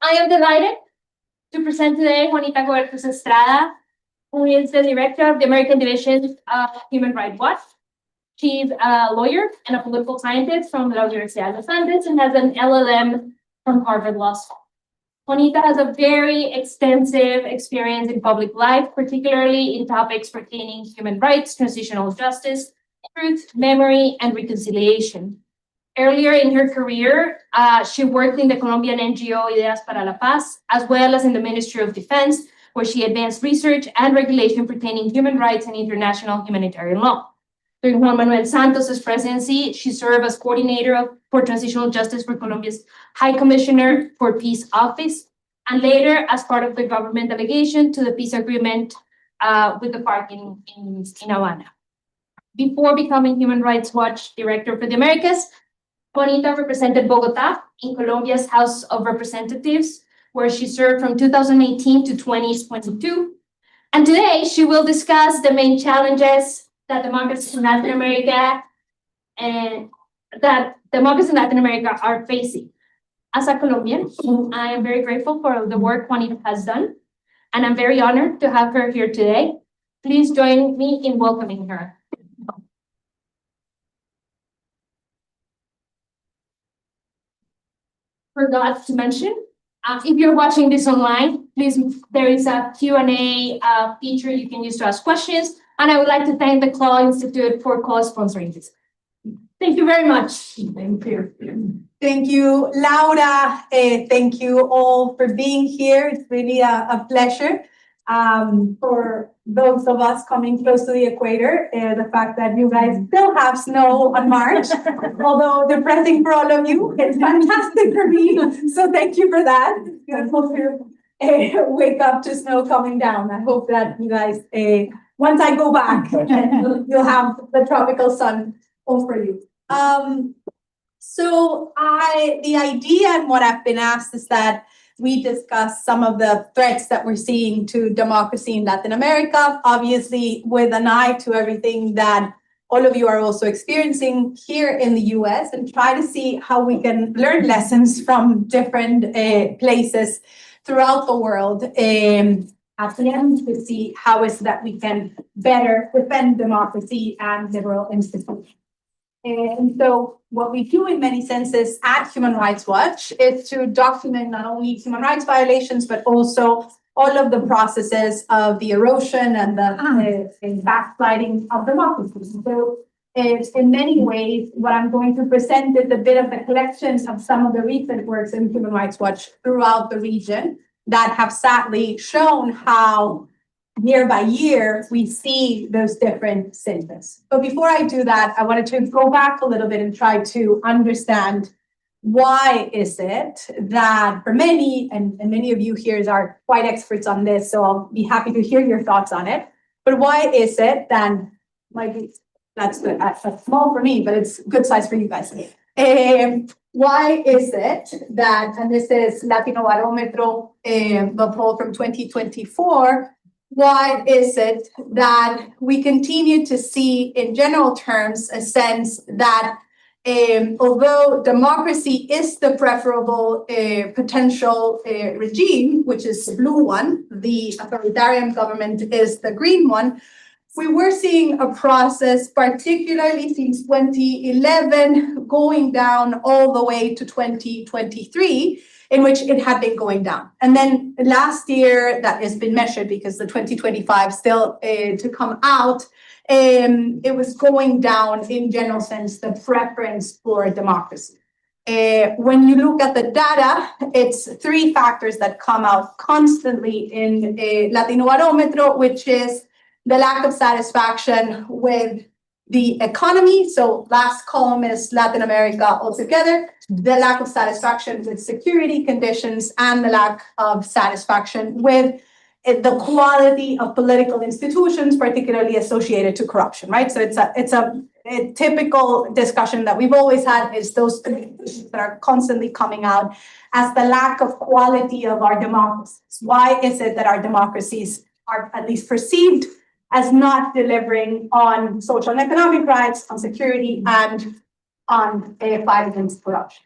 I am delighted to present today Juanita Goebertus Estrada, who is the director of the American Division of Human Rights Watch. She's a lawyer and a political scientist from the Universidad and has an LLM from Harvard Law School. Juanita has a very extensive experience in public life, particularly in topics pertaining to human rights, transitional justice, truth, memory, and reconciliation. Earlier in her career, she worked in the Colombian NGO Ideas para la Paz, as well as in the Ministry of Defense, where she advanced research and regulation pertaining human rights and international humanitarian law. During Juan Manuel Santos's presidency, she served as coordinator for transitional justice for Colombia's High Commissioner for Peace Office, and later as part of the government delegation to the peace agreement with the FARC in Havana. Before becoming Human Rights Watch Director for the Americas, Juanita represented Bogota in Colombia's House of Representatives, where she served from 2018 to 2022. And today she will discuss the main challenges that democracies in Latin America are facing. As a Colombian, I am very grateful for the work Juanita has done, and I'm very honored to have her here today. Please join me in welcoming her. Forgot to mention, if you're watching this online, please, there is a Q&A feature you can use to ask questions. And I would like to thank the Claw Institute for co-sponsoring this. Thank you very much. Thank you. Thank you, Laura. Thank you all for being here. It's really a pleasure. For those of us coming close to the equator, the fact that you guys still have snow on March, although depressing for all of you, it's fantastic for me. So thank you for that. It's beautiful to wake up to snow coming down. I hope that you guys, once I go back, you'll have the tropical sun over you. So the idea and what I've been asked is that we discuss some of the threats that we're seeing to democracy in Latin America, obviously with an eye to everything that all of you are also experiencing here in the US, and try to see how we can learn lessons from different places throughout the world at the end to see how is that we can better defend democracy and liberal institutions. And so what we do in many senses at Human Rights Watch is to document not only human rights violations, but also all of the processes of the erosion and the backsliding of democracy. So in many ways, what I'm going to present is a bit of the collections of some of the recent works in Human Rights Watch throughout the region that have sadly shown how year by year, we see those different symptoms. But before I do that, I wanted to go back a little bit and try to understand why is it that for many, and many of you here are quite experts on this, so I'll be happy to hear your thoughts on it. But why is it that, that's good, that's small for me, but it's good size for you guys. Why is it that, and this is Latino Barometro, the poll from 2024, why is it that we continue to see, in general terms, a sense that although democracy is the preferable potential regime, which is the blue one, the authoritarian government is the green one, we were seeing a process, particularly since 2011, going down all the way to 2023, in which it had been going down. And then last year, that has been measured because the 2025 still to come out, it was going down in general sense, the preference for democracy. When you look at the data, it's three factors that come out constantly in Latino Barometro, which is the lack of satisfaction with the economy. So last column is Latin America altogether, the lack of satisfaction with security conditions, and the lack of satisfaction with the quality of political institutions, particularly associated to corruption, right? So it's a typical discussion that we've always had, is those issues that are constantly coming out as the lack of quality of our democracies. Why is it that our democracies are at least perceived as not delivering on social and economic rights, on security, and on a fight against corruption?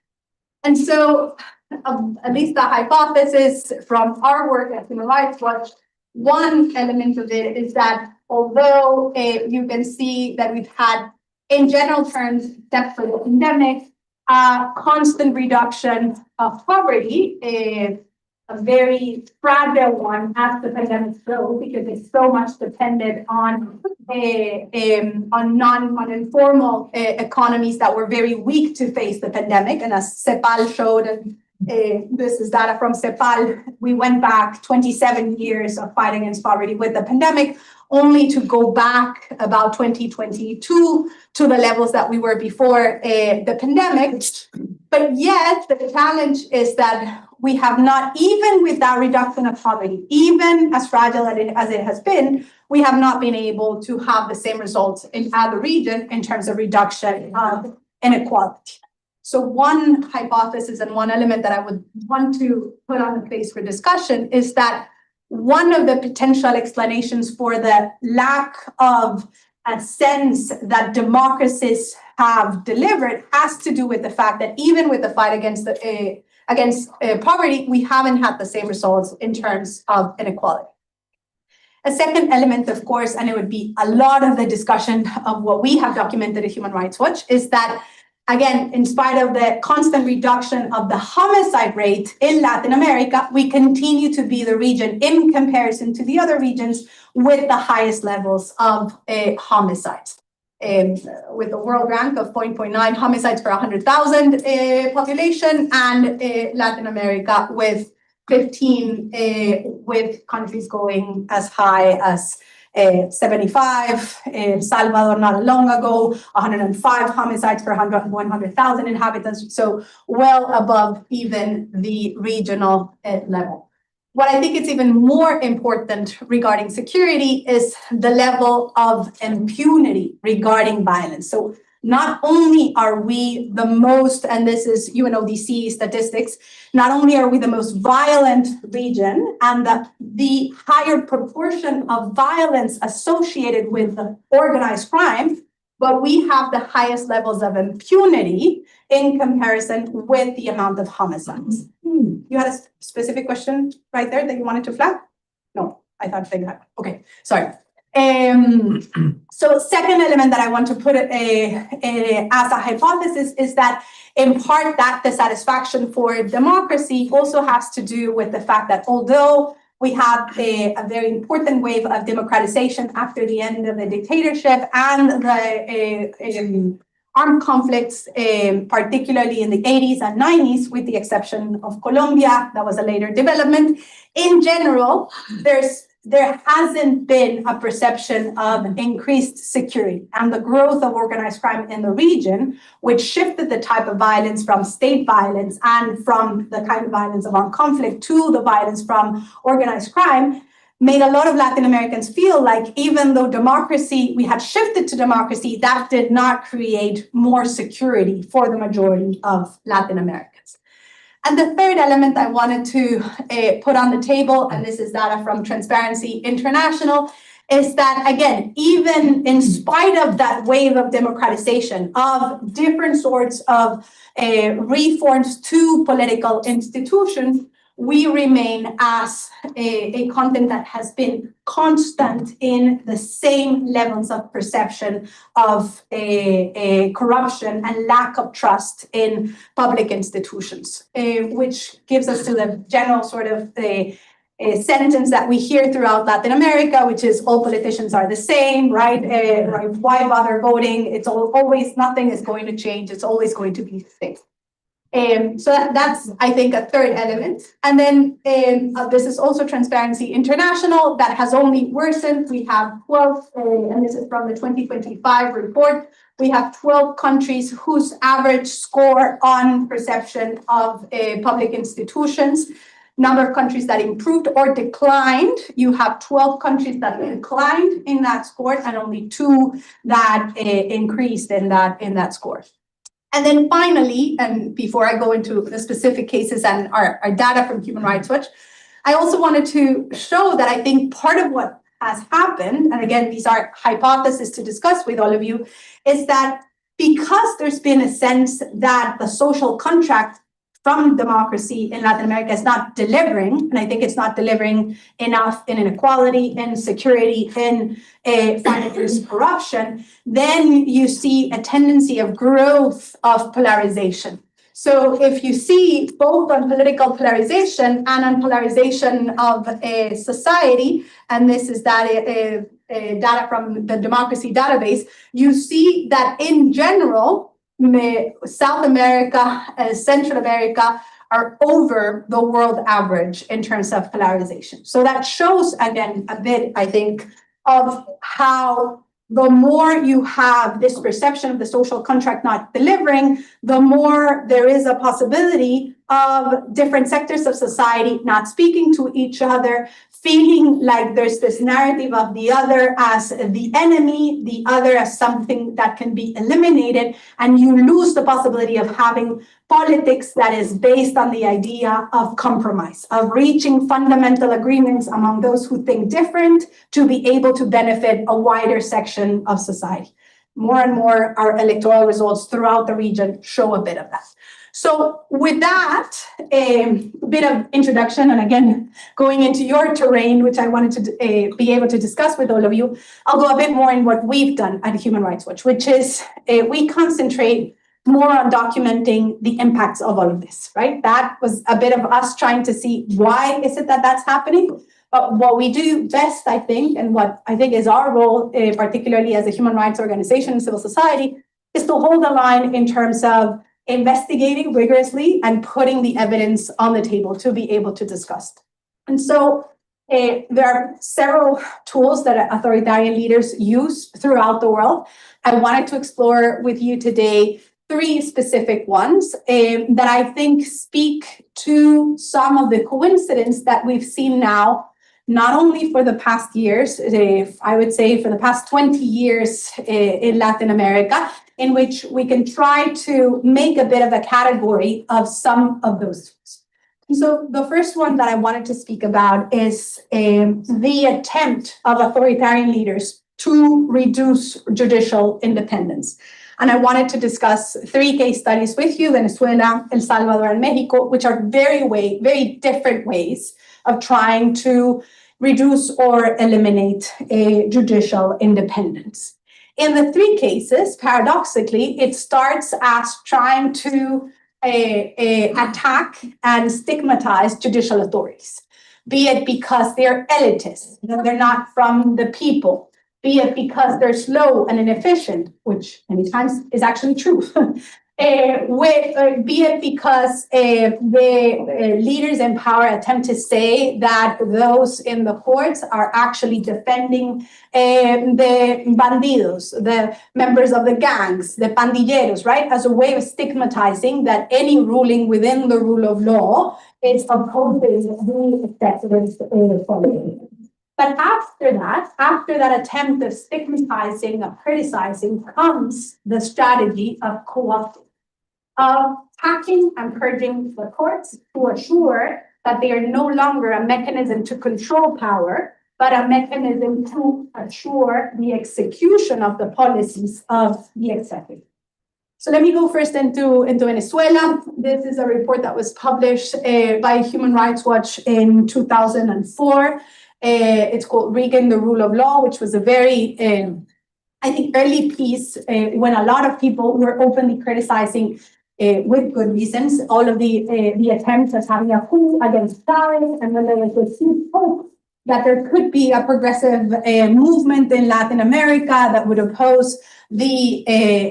And so at least the hypothesis from our work at Human Rights Watch, one element of it is that although you can see that we've had, in general terms, except for the pandemic, a constant reduction of poverty, a very fragile one as the pandemic goes, because it's so much dependent on informal economies that were very weak to face the pandemic. And as CEPAL showed, and this is data from CEPAL, we went back 27 years of fighting against poverty with the pandemic, only to go back about 2022 to the levels that we were before the pandemic. But yet the challenge is that we have not, even with that reduction of poverty, even as fragile as it has been, we have not been able to have the same results in other regions in terms of reduction of inequality. So one hypothesis and one element that I would want to put on the place for discussion is that one of the potential explanations for the lack of a sense that democracies have delivered has to do with the fact that even with the fight against poverty, we haven't had the same results in terms of inequality. A second element, of course, and it would be a lot of the discussion of what we have documented at Human Rights Watch, is that, again, in spite of the constant reduction of the homicide rate in Latin America, we continue to be the region in comparison to the other regions with the highest levels of homicides. With a world rank of 0.9 homicides per 100,000 population, and Latin America with 15, with countries going as high as 75, Salvador not long ago, 105 homicides per 100,000 inhabitants, so well above even the regional level. What I think is even more important regarding security is the level of impunity regarding violence. So not only are we the most, and this is UNODC statistics, not only are we the most violent region and the higher proportion of violence associated with organized crime, but we have the highest levels of impunity in comparison with the amount of homicides. You had a specific question right there that you wanted to flag? No, I thought they had. Okay, sorry. So second element that I want to put as a hypothesis is that in part that the satisfaction for democracy also has to do with the fact that although we have a very important wave of democratization after the end of the dictatorship and the armed conflicts, particularly in the 80s and 90s, with the exception of Colombia, that was a later development. In general, there hasn't been a perception of increased security, and the growth of organized crime in the region, which shifted the type of violence from state violence and from the kind of violence of armed conflict to the violence from organized crime, made a lot of Latin Americans feel like even though we had shifted to democracy, that did not create more security for the majority of Latin Americans. And the third element I wanted to put on the table, and this is data from Transparency International, is that, again, even in spite of that wave of democratization, of different sorts of reforms to political institutions, we remain as a continent that has been constant in the same levels of perception of corruption and lack of trust in public institutions, which gives us to the general sort of a sentence that we hear throughout Latin America, which is all politicians are the same, right? Why bother voting? It's always, nothing is going to change. It's always going to be the same. So that's, I think, a third element. And then this is also Transparency International that has only worsened. We have 12, and this is from the 2025 report, we have 12 countries whose average score on perception of public institutions. Number of countries that improved or declined. You have 12 countries that declined in that score and only 2 that increased in that score. And then finally, and before I go into the specific cases and our data from Human Rights Watch, I also wanted to show that I think part of what has happened, and again, these are hypotheses to discuss with all of you, is that because there's been a sense that the social contract from democracy in Latin America is not delivering, and I think it's not delivering enough in inequality, in security, in fighting corruption, then you see a tendency of growth of polarization. So if you see both on political polarization and on polarization of a society, and this is data from the democracy database, you see that in general, South America, Central America are over the world average in terms of polarization. So that shows, again, a bit, I think, of how the more you have this perception of the social contract not delivering, the more there is a possibility of different sectors of society not speaking to each other, feeling like there's this narrative of the other as the enemy, the other as something that can be eliminated, and you lose the possibility of having politics that is based on the idea of compromise, of reaching fundamental agreements among those who think different to be able to benefit a wider section of society. More and more, our electoral results throughout the region show a bit of that. So with that, a bit of introduction, and again, going into your terrain, which I wanted to be able to discuss with all of you, I'll go a bit more in what we've done at Human Rights Watch, which is we concentrate more on documenting the impacts of all of this, right? That was a bit of us trying to see why is it that that's happening. But what we do best, I think, and what I think is our role, particularly as a human rights organization in civil society, is to hold the line in terms of investigating rigorously and putting the evidence on the table to be able to discuss. And so there are several tools that authoritarian leaders use throughout the world. I wanted to explore with you today 3 specific ones that I think speak to some of the coincidence that we've seen now, not only for the past years, I would say for the past 20 years in Latin America, in which we can try to make a bit of a category of some of those tools. So the first one that I wanted to speak about is the attempt of authoritarian leaders to reduce judicial independence. And I wanted to discuss 3 case studies with you, Venezuela, El Salvador, and Mexico, which are very different ways of trying to reduce or eliminate judicial independence. In the 3 cases, paradoxically, it starts as trying to attack and stigmatize judicial authorities, be it because they're elitist, they're not from the people, be it because they're slow and inefficient, which many times is actually true, be it because the leaders in power attempt to say that those in the courts are actually defending the bandidos, the members of the gangs, the pandilleros, right? As a way of stigmatizing that any ruling within the rule of law is opposing the executive's policy. But after that attempt of stigmatizing, of criticizing, comes the strategy of co-opting, of hacking and purging the courts to assure that they are no longer a mechanism to control power, but a mechanism to assure the execution of the policies of the executive. So let me go first into Venezuela. This is a report that was published by Human Rights Watch in 2004. It's called Regain the Rule of Law, which was a very, I think, early piece when a lot of people were openly criticizing, with good reasons, all of the attempts at having a coup against Chávez, and then there was this huge hope that there could be a progressive movement in Latin America that would oppose the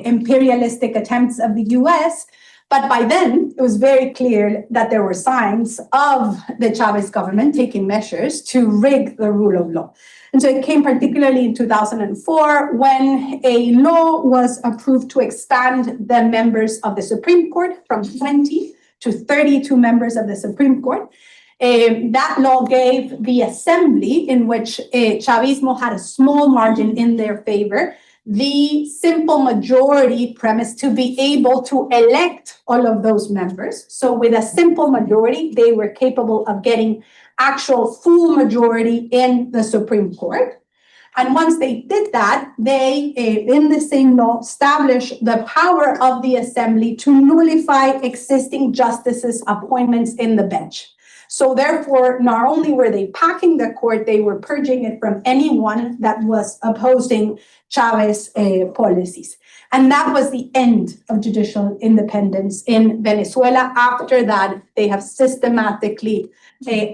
imperialistic attempts of the US. But by then, it was very clear that there were signs of the Chavez government taking measures to rig the rule of law. And so it came particularly in 2004 when a law was approved to expand the members of the Supreme Court from 20 to 32 members of the Supreme Court. That law gave the assembly, in which Chavismo had a small margin in their favor, the simple majority premise to be able to elect all of those members. So with a simple majority, they were capable of getting actual full majority in the Supreme Court. And once they did that, they, in the same law, established the power of the assembly to nullify existing justices' appointments in the bench. So therefore, not only were they packing the court, they were purging it from anyone that was opposing Chavez policies. And that was the end of judicial independence in Venezuela. After that, they have systematically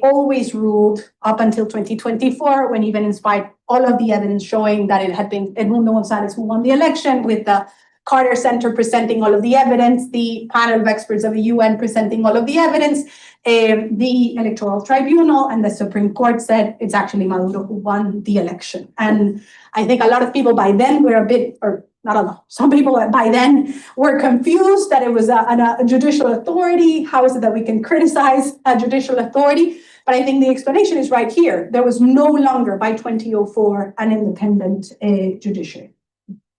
always ruled up until 2024, when even in spite all of the evidence showing that it had been Edmundo Gonzalez who won the election, with the Carter Center presenting all of the evidence, the panel of experts of the UN presenting all of the evidence, the Electoral Tribunal and the Supreme Court said it's actually Maduro who won the election. And I think a lot of people by then were a bit, or not a lot, some people by then were confused that it was a judicial authority. How is it that we can criticize a judicial authority? But I think the explanation is right here. There was no longer, by 2004, an independent judiciary.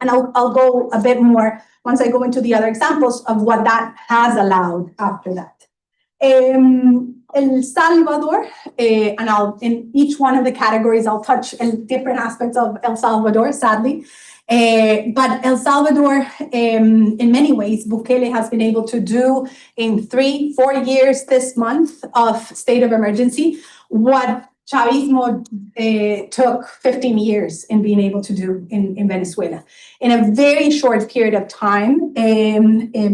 And I'll go a bit more once I go into the other examples of what that has allowed after that. El Salvador, and in each one of the categories, I'll touch in different aspects of El Salvador, sadly. But El Salvador, in many ways, Bukele has been able to do in 3-4 years this month of state of emergency what Chavismo took 15 years in being able to do in Venezuela. In a very short period of time,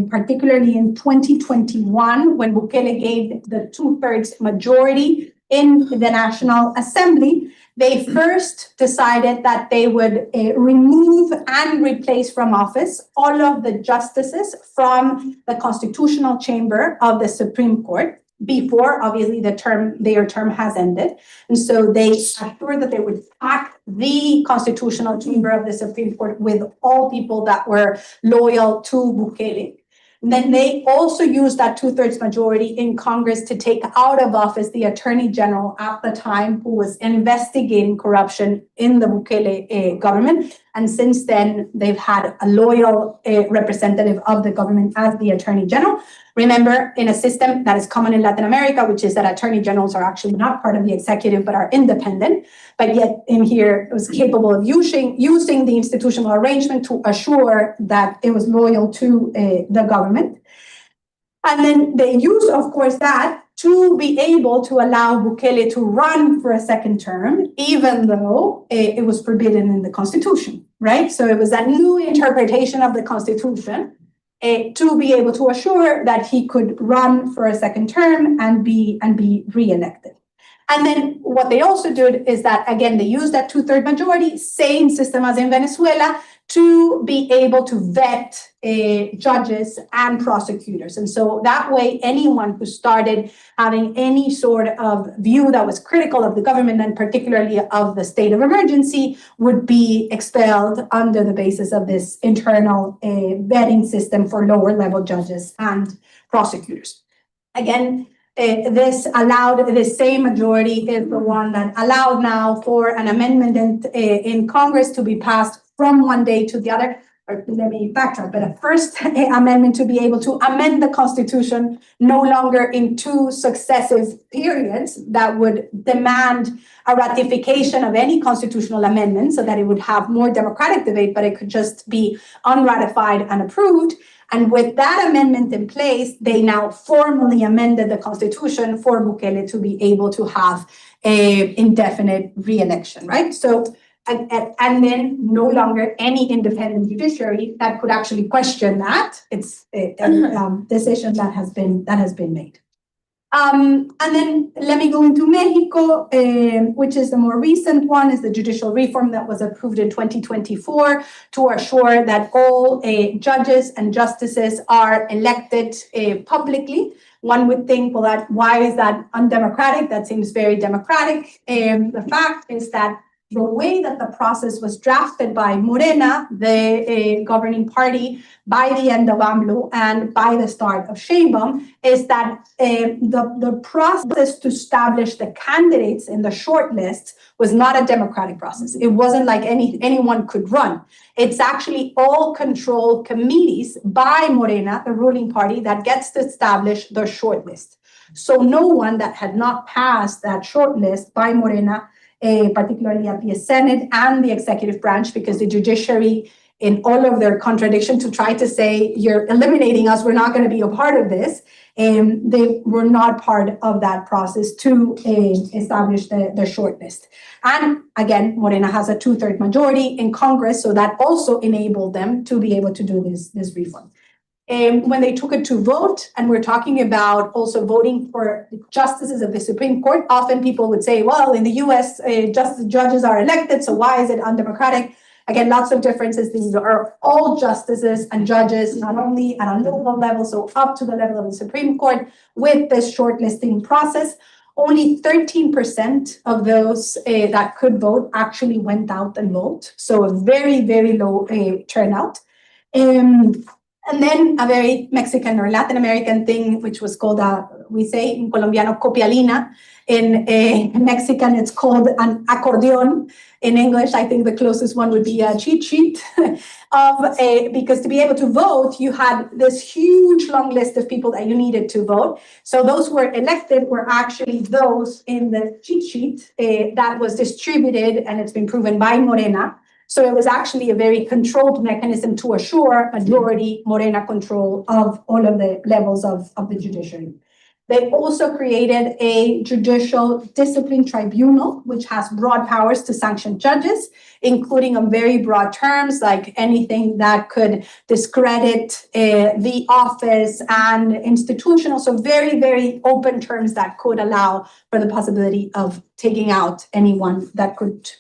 particularly in 2021, when Bukele gave the 2/3 majority in the National Assembly, they first decided that they would remove and replace from office all of the justices from the constitutional chamber of the Supreme Court before, obviously, their term has ended. And so they assured that they would pack the constitutional chamber of the Supreme Court with all people that were loyal to Bukele. And then they also used that 2/3 majority in Congress to take out of office the Attorney General at the time, who was investigating corruption in the Bukele government. And since then, they've had a loyal representative of the government as the Attorney General. Remember, in a system that is common in Latin America, which is that attorney generals are actually not part of the executive, but are independent, but yet in here it was capable of using the institutional arrangement to assure that it was loyal to the government. And then they used, of course, that to be able to allow Bukele to run for a second term, even though it was forbidden in the Constitution, right? So it was a new interpretation of the Constitution to be able to assure that he could run for a second term and be re-elected. And then what they also did is that, again, they used that 2/3 majority, same system as in Venezuela, to be able to vet judges and prosecutors. And so that way, anyone who started having any sort of view that was critical of the government, and particularly of the state of emergency, would be expelled under the basis of this internal vetting system for lower level judges and prosecutors. Again, this allowed, the same majority is the one that allowed now for an amendment in Congress to be passed from one day to the other. Or let me backtrack, but a first amendment to be able to amend the Constitution no longer in 2 successive periods that would demand a ratification of any constitutional amendment, so that it would have more democratic debate, but it could just be unratified and approved. And with that amendment in place, they now formally amended the Constitution for Bukele to be able to have an indefinite re-election, right? So, and then no longer any independent judiciary that could actually question that. It's a decision that has been made. And then let me go into Mexico, which is the more recent one, is the judicial reform that was approved in 2024 to assure that all judges and justices are elected publicly. One would think, well, why is that undemocratic? That seems very democratic. The fact is that the way that the process was drafted by Morena, the governing party, by the end of AMLO and by the start of Sheinbaum, is that the process to establish the candidates in the shortlist was not a democratic process. It wasn't like anyone could run. It's actually all controlled committees by Morena, the ruling party, that gets to establish the shortlist. So no one that had not passed that shortlist by Morena particularly at the Senate and the executive branch, because the judiciary, in all of their contradiction to try to say, you're eliminating us, we're not going to be a part of this, they were not part of that process to establish the shortlist. And again, Morena has a 2/3 majority in Congress, so that also enabled them to be able to do this reform. When they took it to vote, and we're talking about also voting for justices of the Supreme Court, often people would say, well, in the US, judges are elected, so why is it undemocratic? Again, lots of differences. These are all justices and judges, not only at a local level, so up to the level of the Supreme Court with this shortlisting process. Only 13% of those that could vote actually went out and vote. So a very, very low turnout. And then a very Mexican or Latin American thing, which was called, we say in Colombiano, copialina. In Mexican, it's called an accordion. In English, I think the closest one would be a cheat sheet. Because to be able to vote, you had this huge long list of people that you needed to vote. So those who were elected were actually those in the cheat sheet that was distributed, and it's been proven by Morena. So it was actually a very controlled mechanism to assure majority Morena control of all of the levels of the judiciary. They also created a judicial discipline tribunal, which has broad powers to sanction judges, including on very broad terms, like anything that could discredit the office and institutional. So very, very open terms that could allow for the possibility of taking out anyone that could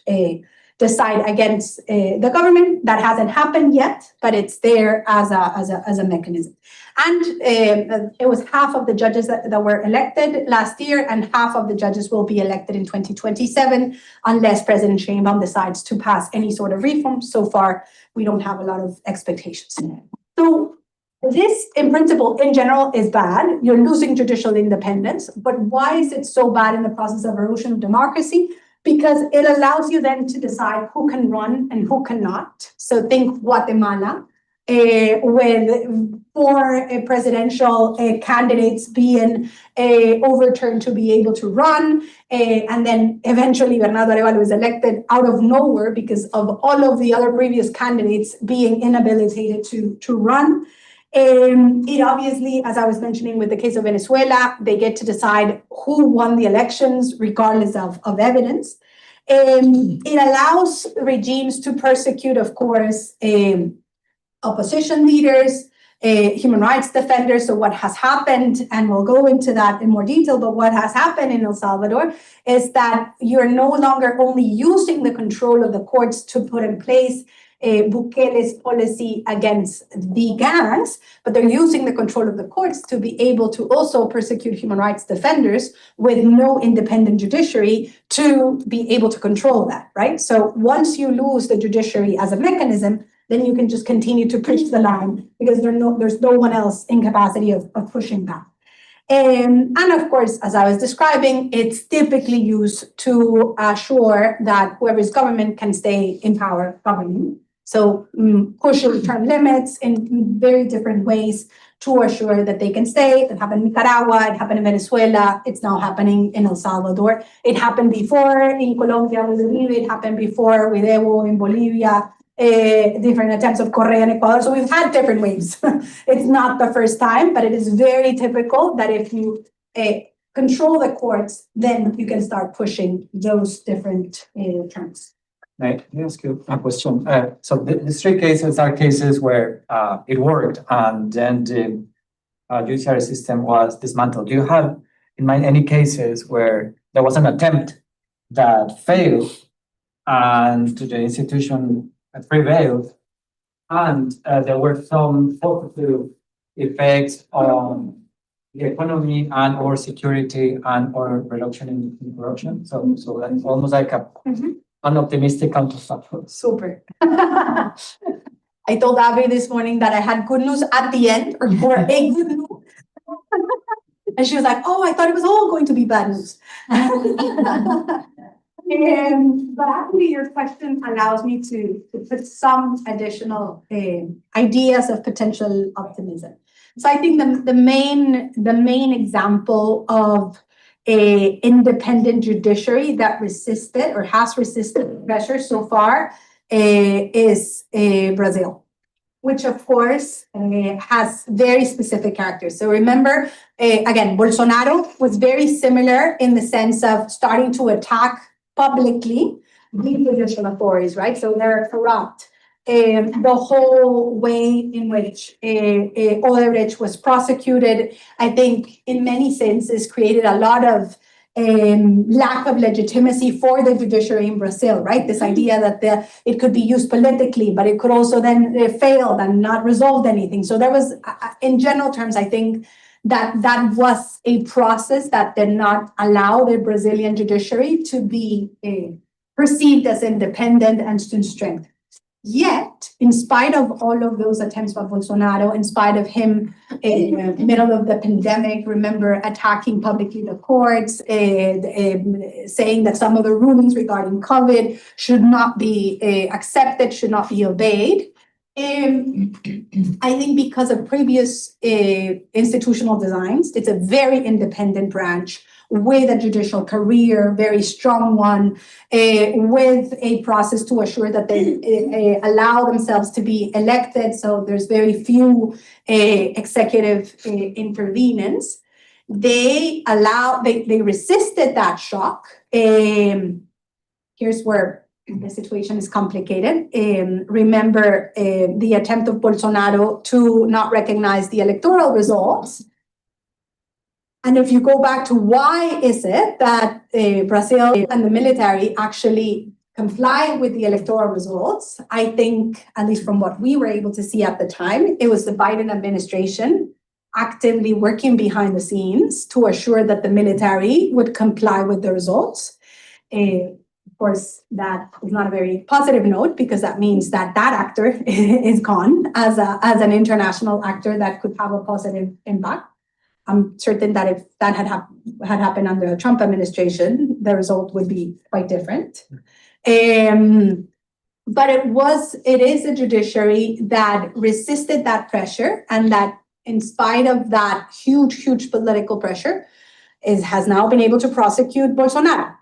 decide against the government. That hasn't happened yet, but it's there as a mechanism. And it was half of the judges that were elected last year, and half of the judges will be elected in 2027, unless President Sheinbaum decides to pass any sort of reform. So far, we don't have a lot of expectations. So this, in principle, in general, is bad. You're losing judicial independence. But why is it so bad in the process of erosion of democracy? Because it allows you then to decide who can run and who cannot. So think Guatemala, with 4 presidential candidates being overturned to be able to run. And then eventually Bernardo Arevalo was elected out of nowhere because of all of the other previous candidates being inhabilitated to run. It obviously, as I was mentioning with the case of Venezuela, they get to decide who won the elections regardless of evidence. It allows regimes to persecute, of course, opposition leaders, human rights defenders. So what has happened, and we'll go into that in more detail, but what has happened in El Salvador is that you're no longer only using the control of the courts to put in place Bukele's policy against the gangs, but they're using the control of the courts to be able to also persecute human rights defenders with no independent judiciary to be able to control that, right? So once you lose the judiciary as a mechanism, then you can just continue to push the line because there's no one else in capacity of pushing back. And of course, as I was describing, it's typically used to assure that whoever's government can stay in power governing. So pushing term limits in very different ways to assure that they can stay. It happened in Nicaragua, it happened in Venezuela, it's now happening in El Salvador. It happened before in Colombia with Uribe, it happened before with Evo in Bolivia, different attempts of Correa in Ecuador. So we've had different waves. It's not the first time, but it is very typical that if you control the courts, then you can start pushing those different terms. Let me ask you a question. So the 3 cases are cases where it worked and then the judiciary system was dismantled. Do you have in mind any cases where there was an attempt that failed and the institution prevailed and there were some positive effects on the economy and or security and or reduction in corruption? So that's almost like a an optimistic counterfactual. Super. I told Abby this morning that I had good news at the end, or a good news. And she was like, oh, I thought it was all going to be bad news. But actually, your question allows me to put some additional ideas of potential optimism. So I think the main example of a independent judiciary that resisted or has resisted pressure so far is Brazil, which of course has very specific characters. So remember, again, Bolsonaro was very similar in the sense of starting to attack publicly the judicial authorities, right? So they're corrupt. The whole way in which Odebrecht was prosecuted, I think in many senses created a lot of lack of legitimacy for the judiciary in Brazil, right? This idea that it could be used politically, but it could also then fail and not resolve anything. So there was, in general terms, I think that was a process that did not allow the Brazilian judiciary to be perceived as independent and to strength. Yet, in spite of all of those attempts by Bolsonaro, in spite of him in the middle of the pandemic, remember attacking publicly the courts, saying that some of the rulings regarding COVID should not be accepted, should not be obeyed. I think because of previous institutional designs, it's a very independent branch with a judicial career, very strong one, with a process to assure that they allow themselves to be elected. So there's very few executive interventions. They resisted that shock. Here's where the situation is complicated. Remember the attempt of Bolsonaro to not recognize the electoral results. And if you go back to why is it that Brazil and the military actually comply with the electoral results, I think, at least from what we were able to see at the time, it was the Biden administration actively working behind the scenes to assure that the military would comply with the results. Of course, that is not a very positive note because that means that that actor is gone as an international actor that could have a positive impact. I'm certain that if that had happened under the Trump administration, the result would be quite different. But it is a judiciary that resisted that pressure, and that in spite of that huge political pressure, has now been able to prosecute Bolsonaro.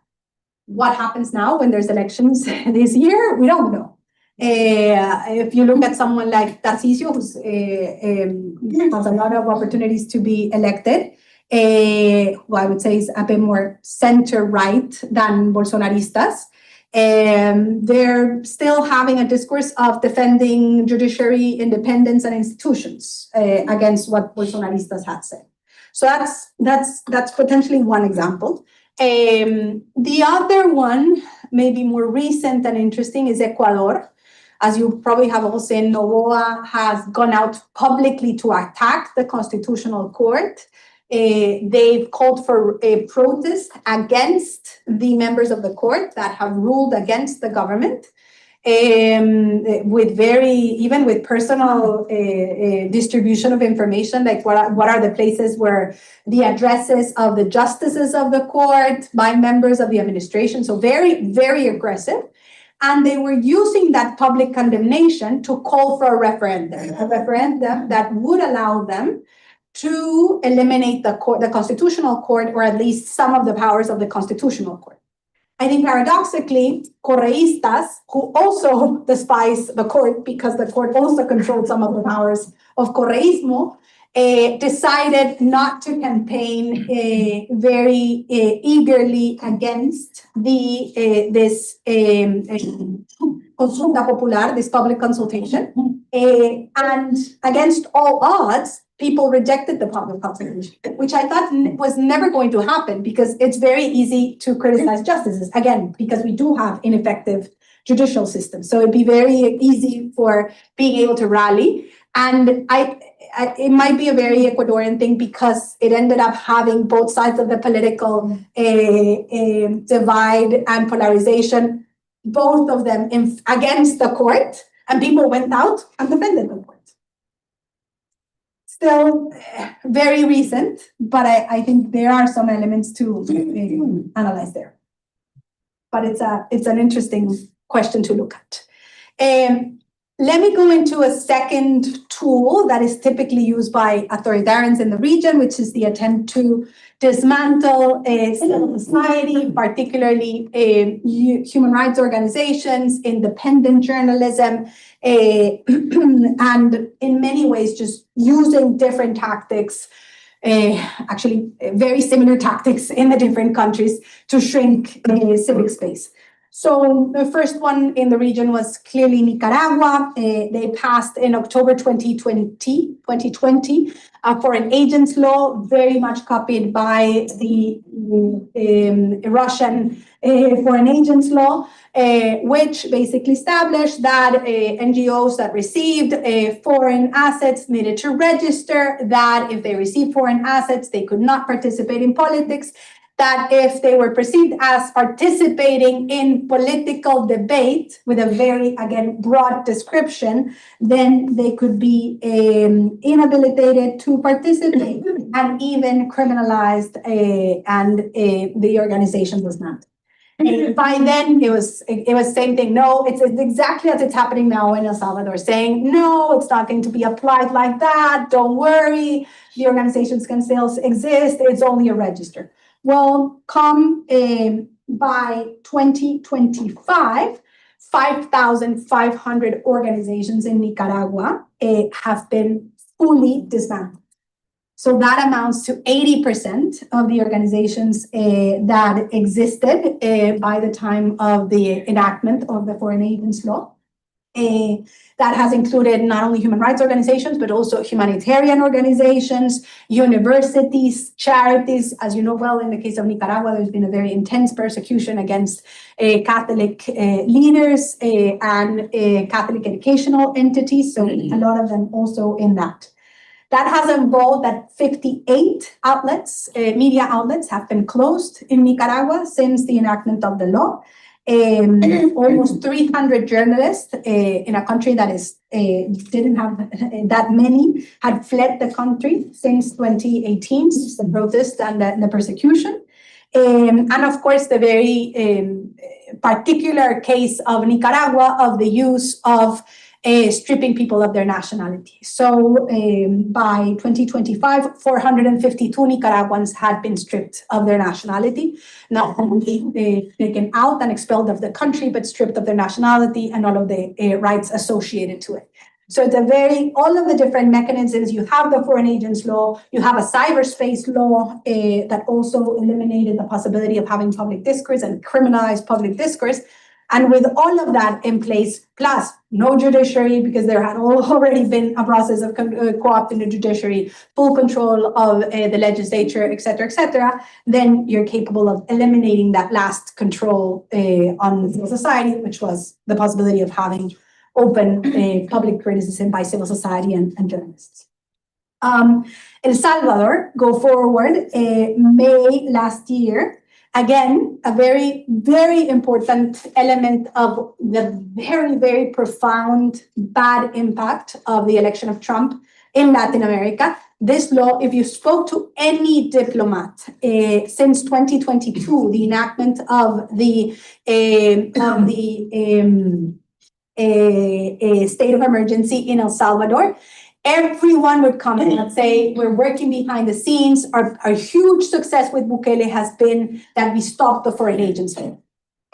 What happens now when there's elections this year? We don't know. If you look at someone like Tarcísio, who has a lot of opportunities to be elected, who I would say is a bit more center-right than Bolsonaristas, they're still having a discourse of defending judiciary independence and institutions against what Bolsonaristas had said. So that's potentially one example. The other one, maybe more recent and interesting, is Ecuador. As you probably have all seen, Noboa has gone out publicly to attack the Constitutional Court. They've called for a protest against the members of the court that have ruled against the government, even with personal distribution of information, like what are the places where the addresses of the justices of the court by members of the administration. So very, very aggressive. And they were using that public condemnation to call for a referendum that would allow them to eliminate the Constitutional Court, or at least some of the powers of the Constitutional Court. I think paradoxically, Correístas, who also despise the court because the court also controlled some of the powers of Correísmo, decided not to campaign very eagerly against this consulta popular, this public consultation. And against all odds, people rejected the public consultation, which I thought was never going to happen because it's very easy to criticize justices, again, because we do have ineffective judicial systems. So it'd be very easy for being able to rally. And it might be a very Ecuadorian thing because it ended up having both sides of the political divide and polarization, both of them against the court, and people went out and defended the court. Still very recent, but I think there are some elements to analyze there. But it's an interesting question to look at. Let me go into a second tool that is typically used by authoritarians in the region, which is the attempt to dismantle civil society, particularly human rights organizations, independent journalism, and in many ways just using different tactics, actually very similar tactics in the different countries to shrink civic space. So the first one in the region was clearly Nicaragua. They passed in October 2020 a foreign agents law, very much copied by the Russian foreign agents law, which basically established that NGOs that received foreign assets needed to register, that if they received foreign assets, they could not participate in politics, that if they were perceived as participating in political debate with a very, again, broad description, then they could be inhabilitated to participate and even criminalized, and the organization was not. And by then, it was same thing. No, it's exactly as it's happening now in El Salvador, saying, no, it's not going to be applied like that. Don't worry. The organizations can still exist. It's only a register. Well, come by 2025, 5,500 organizations in Nicaragua have been fully dismantled. So that amounts to 80% of the organizations that existed by the time of the enactment of the Foreign Agents Law. That has included not only human rights organizations, but also humanitarian organizations, universities, charities. As you know well, in the case of Nicaragua, there's been a very intense persecution against Catholic leaders and Catholic educational entities. So a lot of them also in that. That has involved that 58 outlets, media outlets, have been closed in Nicaragua since the enactment of the law. Almost 300 journalists in a country that didn't have that many had fled the country since 2018, since the protest and the persecution. And of course, the very particular case of Nicaragua of the use of stripping people of their nationality. So by 2025, 452 Nicaraguans had been stripped of their nationality, not only taken out and expelled of the country, but stripped of their nationality and all of the rights associated to it. So it's all of the different mechanisms. You have the Foreign Agents Law, you have a cyberspace law that also eliminated the possibility of having public discourse and criminalized public discourse. And with all of that in place, plus no judiciary, because there had already been a process of co-opting the judiciary, full control of the legislature, et cetera, then you're capable of eliminating that last control on civil society, which was the possibility of having open public criticism by civil society and journalists. El Salvador, go forward, May last year, again, a very, very important element of the very, very profound bad impact of the election of Trump in Latin America. This law, if you spoke to any diplomat since 2022, the enactment of the state of emergency in El Salvador, everyone would come in and say, we're working behind the scenes. Our huge success with Bukele has been that we stopped the foreign agents.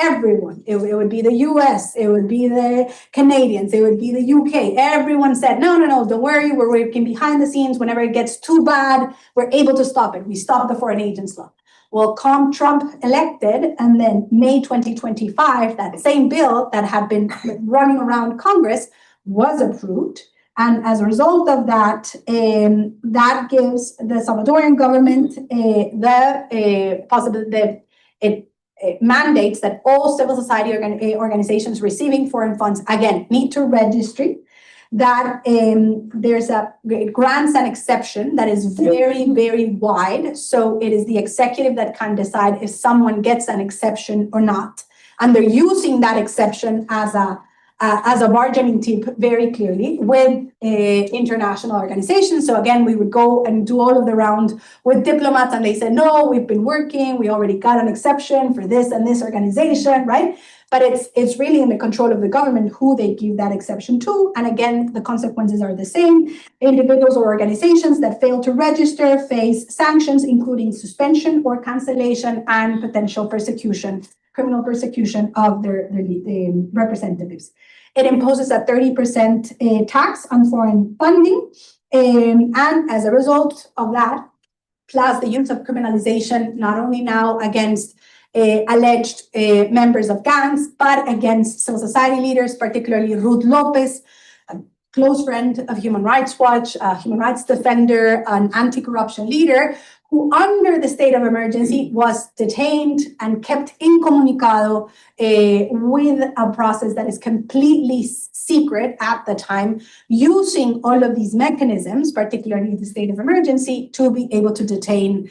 Everyone, it would be the US, it would be the Canadians, it would be the UK. Everyone said, no, don't worry. We're working behind the scenes. Whenever it gets too bad, we're able to stop it. We stopped the foreign agents law. Well, come Trump elected, and then May 2025, that same bill that had been running around Congress was approved. And as a result of that, that gives the Salvadorian government the possibility that it mandates that all civil society organizations receiving foreign funds, again, need to register, that there's grants an exception that is very, very wide. So it is the executive that can decide if someone gets an exception or not. And they're using that exception as a bargaining tip very clearly with international organizations. So again, we would go and do all of the round with diplomats, and they said, no, we've been working, we already got an exception for this and this organization, right? But it's really in the control of the government who they give that exception to. And again, the consequences are the same. Individuals or organizations that fail to register face sanctions, including suspension or cancellation and potential persecution, criminal persecution of their representatives. It imposes a 30% tax on foreign funding. And as a result of that, plus the use of criminalization, not only now against alleged members of gangs, but against civil society leaders, particularly Ruth Lopez, a close friend of Human Rights Watch, a human rights defender, an anti-corruption leader, who under the state of emergency was detained and kept incommunicado with a process that is completely secret at the time, using all of these mechanisms, particularly the state of emergency, to be able to detain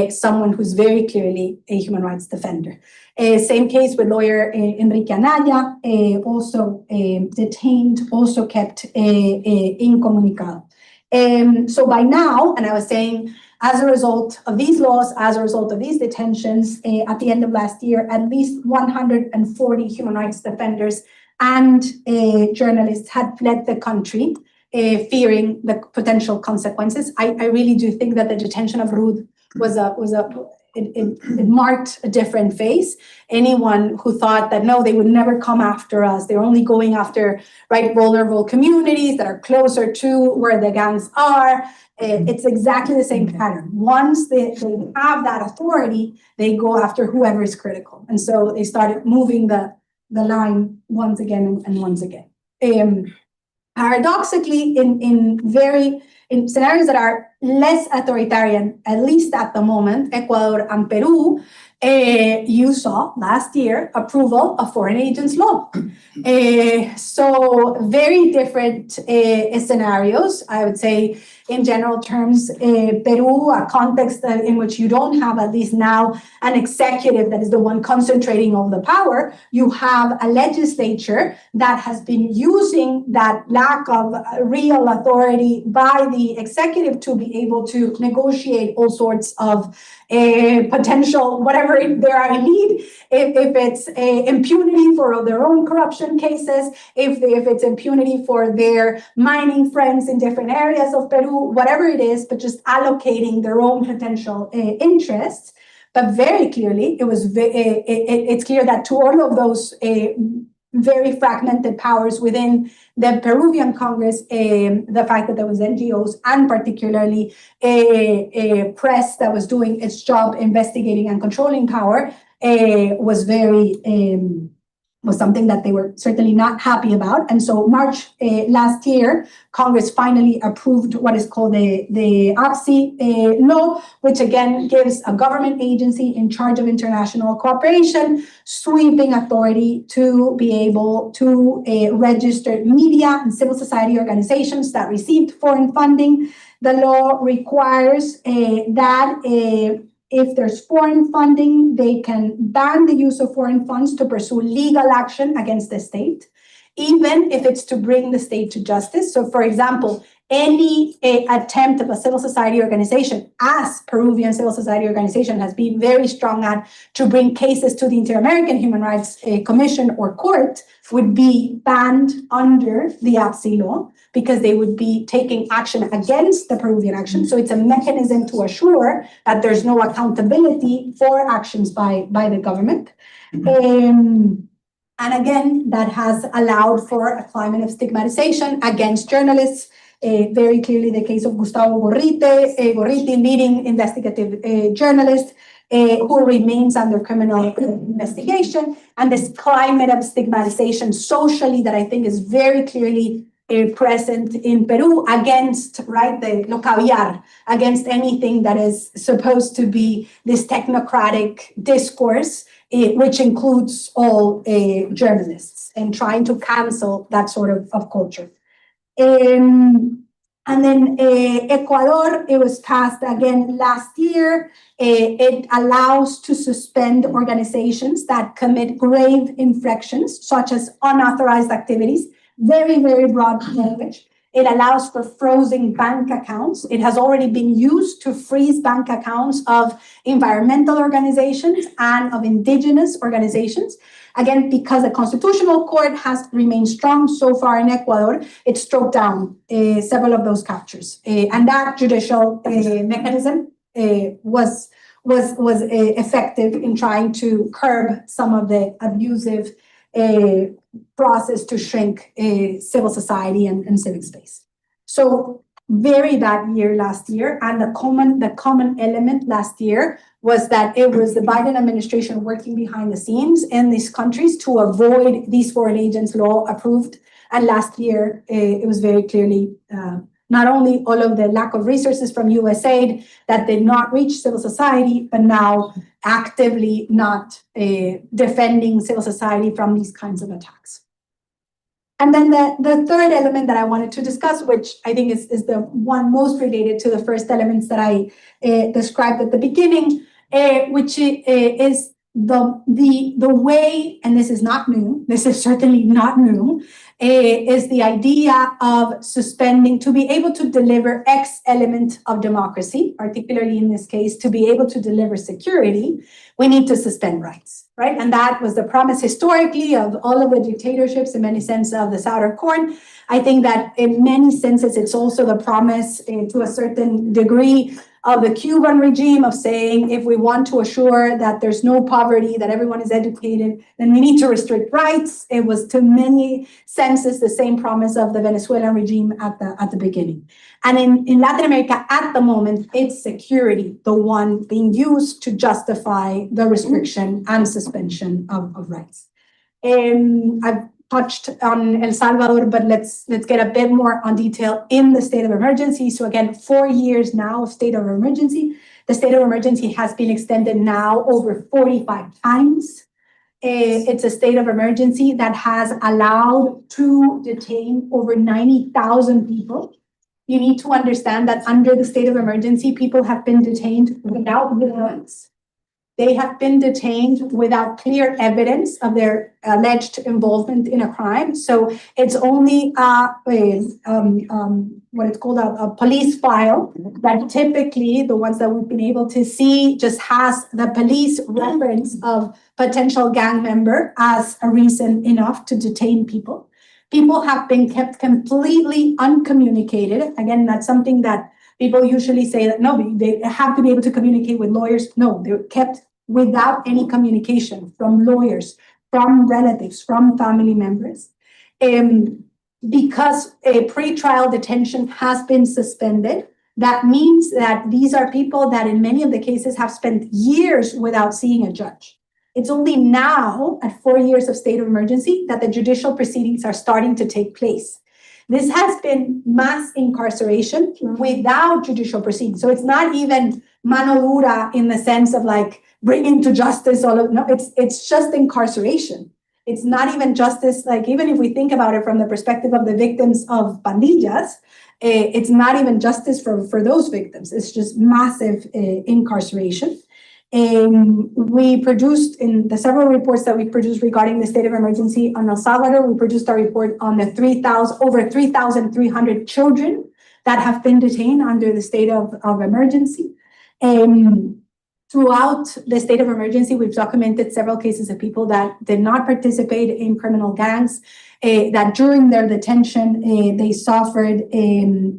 someone who's very clearly a human rights defender. Same case with lawyer Enrique Anaya, also detained, also kept incommunicado. So by now, and I was saying, as a result of these laws, as a result of these detentions, at the end of last year, at least 140 human rights defenders and journalists had fled the country, fearing the potential consequences. I really do think that the detention of Ruth it marked a different phase. Anyone who thought that, no, they would never come after us, they're only going after, right, vulnerable communities that are closer to where the gangs are, it's exactly the same pattern. Once they have that authority, they go after whoever is critical. And so they started moving the line once again and once again. Paradoxically, in scenarios that are less authoritarian, at least at the moment, Ecuador and Peru, you saw last year approval of foreign agents law. So very different scenarios, I would say, in general terms. Peru, a context in which you don't have, at least now, an executive that is the one concentrating all the power. You have a legislature that has been using that lack of real authority by the executive to be able to negotiate all sorts of potential, whatever they are in need, if it's impunity for their own corruption cases, if it's impunity for their mining friends in different areas of Peru, whatever it is, but just allocating their own potential interests. But very clearly, it's clear that to all of those very fragmented powers within the Peruvian Congress, the fact that there was NGOs and particularly a press that was doing its job investigating and controlling power was something that they were certainly not happy about. And so March last year, Congress finally approved what is called the APSI law, which again gives a government agency in charge of international cooperation sweeping authority to be able to register media and civil society organizations that received foreign funding. The law requires that if there's foreign funding, they can ban the use of foreign funds to pursue legal action against the state, even if it's to bring the state to justice. So, for example, any attempt of a civil society organization, as Peruvian civil society organization has been very strong at, to bring cases to the Inter-American Human Rights Commission or court, would be banned under the APSI law, because they would be taking action against the Peruvian action. So it's a mechanism to assure that there's no accountability for actions by the government. And again, that has allowed for a climate of stigmatization against journalists. Very clearly the case of Gustavo Gorriti, leading investigative journalist, who remains under criminal investigation, and this climate of stigmatization socially that I think is very clearly present in Peru against, right, the lo caviar, against anything that is supposed to be this technocratic discourse, which includes all journalists, and trying to cancel that sort of culture. And then Ecuador, it was passed again last year. It allows to suspend organizations that commit grave infractions, such as unauthorized activities. Very, very broad language. It allows for frozen bank accounts. It has already been used to freeze bank accounts of environmental organizations and of indigenous organizations. Again, because the Constitutional Court has remained strong so far in Ecuador, it struck down several of those captures. And that judicial mechanism was effective in trying to curb some of the abusive process to shrink civil society and civic space. So very bad year last year, and the common element last year was that it was the Biden administration working behind the scenes in these countries to avoid these foreign agents law approved. And last year, it was very clearly not only all of the lack of resources from USAID that did not reach civil society, but now actively not defending civil society from these kinds of attacks. And then the third element that I wanted to discuss, which I think is the one most related to the first elements that I described at the beginning, which is the way, and this is not new, this is certainly not new, is the idea of suspending, to be able to deliver X element of democracy, particularly in this case, to be able to deliver security, we need to suspend rights, right? And that was the promise historically of all of the dictatorships, in many senses, of the Southern Corn. I think that in many senses, it's also the promise to a certain degree of the Cuban regime of saying, if we want to assure that there's no poverty, that everyone is educated, then we need to restrict rights. It was to many senses the same promise of the Venezuelan regime at the beginning. And in Latin America, at the moment, it's security, the one being used to justify the restriction and suspension of rights. I've touched on El Salvador, but let's get a bit more on detail in the state of emergency. So again, 4 years now of state of emergency. The state of emergency has been extended now over 45 times. It's a state of emergency that has allowed to detain over 90,000 people. You need to understand that under the state of emergency, people have been detained without warrants. They have been detained without clear evidence of their alleged involvement in a crime. So it's only what it's called a police file that typically, the ones that we've been able to see, just has the police reference of potential gang member as a reason enough to detain people. People have been kept completely uncommunicated. Again, that's something that people usually say that, no, they have to be able to communicate with lawyers. No, they're kept without any communication from lawyers, from relatives, from family members. Because a pretrial detention has been suspended, that means that these are people that in many of the cases have spent years without seeing a judge. It's only now, at 4 years of state of emergency, that the judicial proceedings are starting to take place. This has been mass incarceration without judicial proceedings. So it's not even mano dura in the sense of like bringing to justice it's just incarceration. It's not even justice, like even if we think about it from the perspective of the victims of pandillas, it's not even justice for those victims. It's just massive incarceration. We produced in the several reports that we produced regarding the state of emergency on El Salvador, we produced a report on the over 3,300 children that have been detained under the state of emergency. Throughout the state of emergency, we've documented several cases of people that did not participate in criminal gangs, that during their detention, they suffered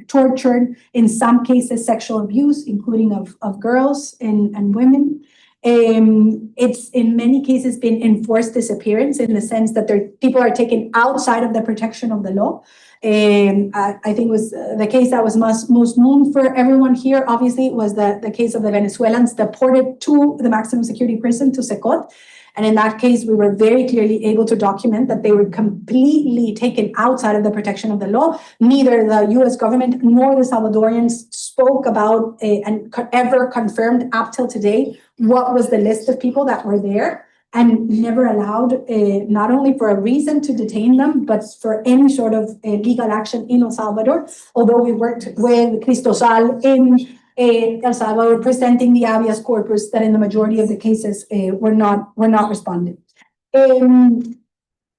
torture, in some cases sexual abuse, including of girls and women. It's in many cases been enforced disappearance in the sense that people are taken outside of the protection of the law. I think was the case that was most known for everyone here, obviously, was the case of the Venezuelans deported to the maximum security prison, to Secot. And in that case, we were very clearly able to document that they were completely taken outside of the protection of the law. Neither the US government nor the Salvadorians spoke about and ever confirmed up till today what was the list of people that were there, and never allowed, not only for a reason to detain them, but for any sort of legal action in El Salvador. Although we worked with Cristosal in El Salvador, presenting the habeas corpus that in the majority of the cases were not responded.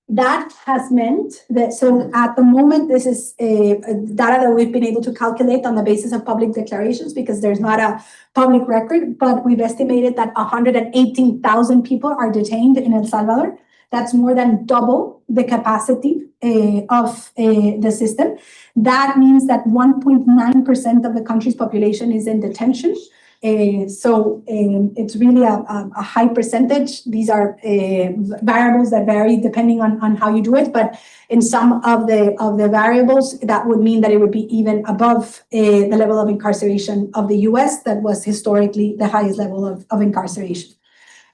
That has meant that, so at the moment, this is data that we've been able to calculate on the basis of public declarations because there's not a public record, but we've estimated that 118,000 people are detained in El Salvador. That's more than double the capacity of the system. That means that 1.9% of the country's population is in detention. So it's really a high percentage. These are variables that vary depending on how you do it, but in some of the variables, that would mean that it would be even above the level of incarceration of the US that was historically the highest level of incarceration.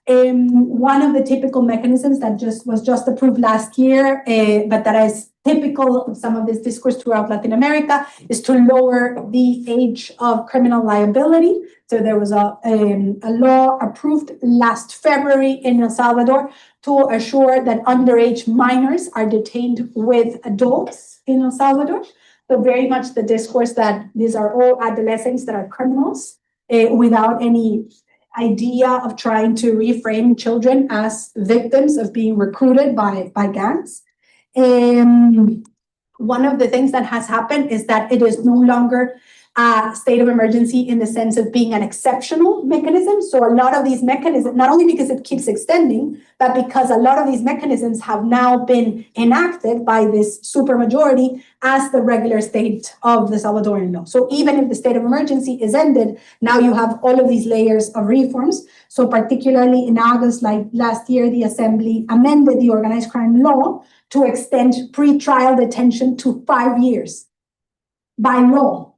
One of the typical mechanisms that was just approved last year, but that is typical of some of this discourse throughout Latin America, is to lower the age of criminal liability. So there was a law approved last February in El Salvador to assure that underage minors are detained with adults in El Salvador. So very much the discourse that these are all adolescents that are criminals without any idea of trying to reframe children as victims of being recruited by gangs. One of the things that has happened is that it is no longer a state of emergency in the sense of being an exceptional mechanism. So a lot of these mechanisms, not only because it keeps extending, but because a lot of these mechanisms have now been enacted by this supermajority as the regular state of the Salvadoran law. So even if the state of emergency is ended, now you have all of these layers of reforms. So particularly in August, like last year, the Assembly amended the organized crime law to extend pre-trial detention to 5 years by law.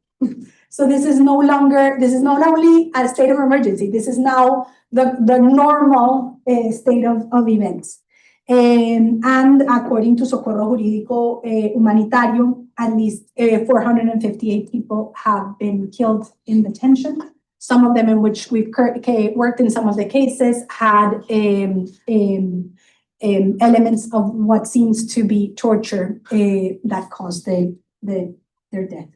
So this is not only a state of emergency, this is now the normal state of events. And according to Socorro Jurídico Humanitario, at least 458 people have been killed in detention. Some of them in which we've worked in some of the cases had elements of what seems to be torture that caused their death.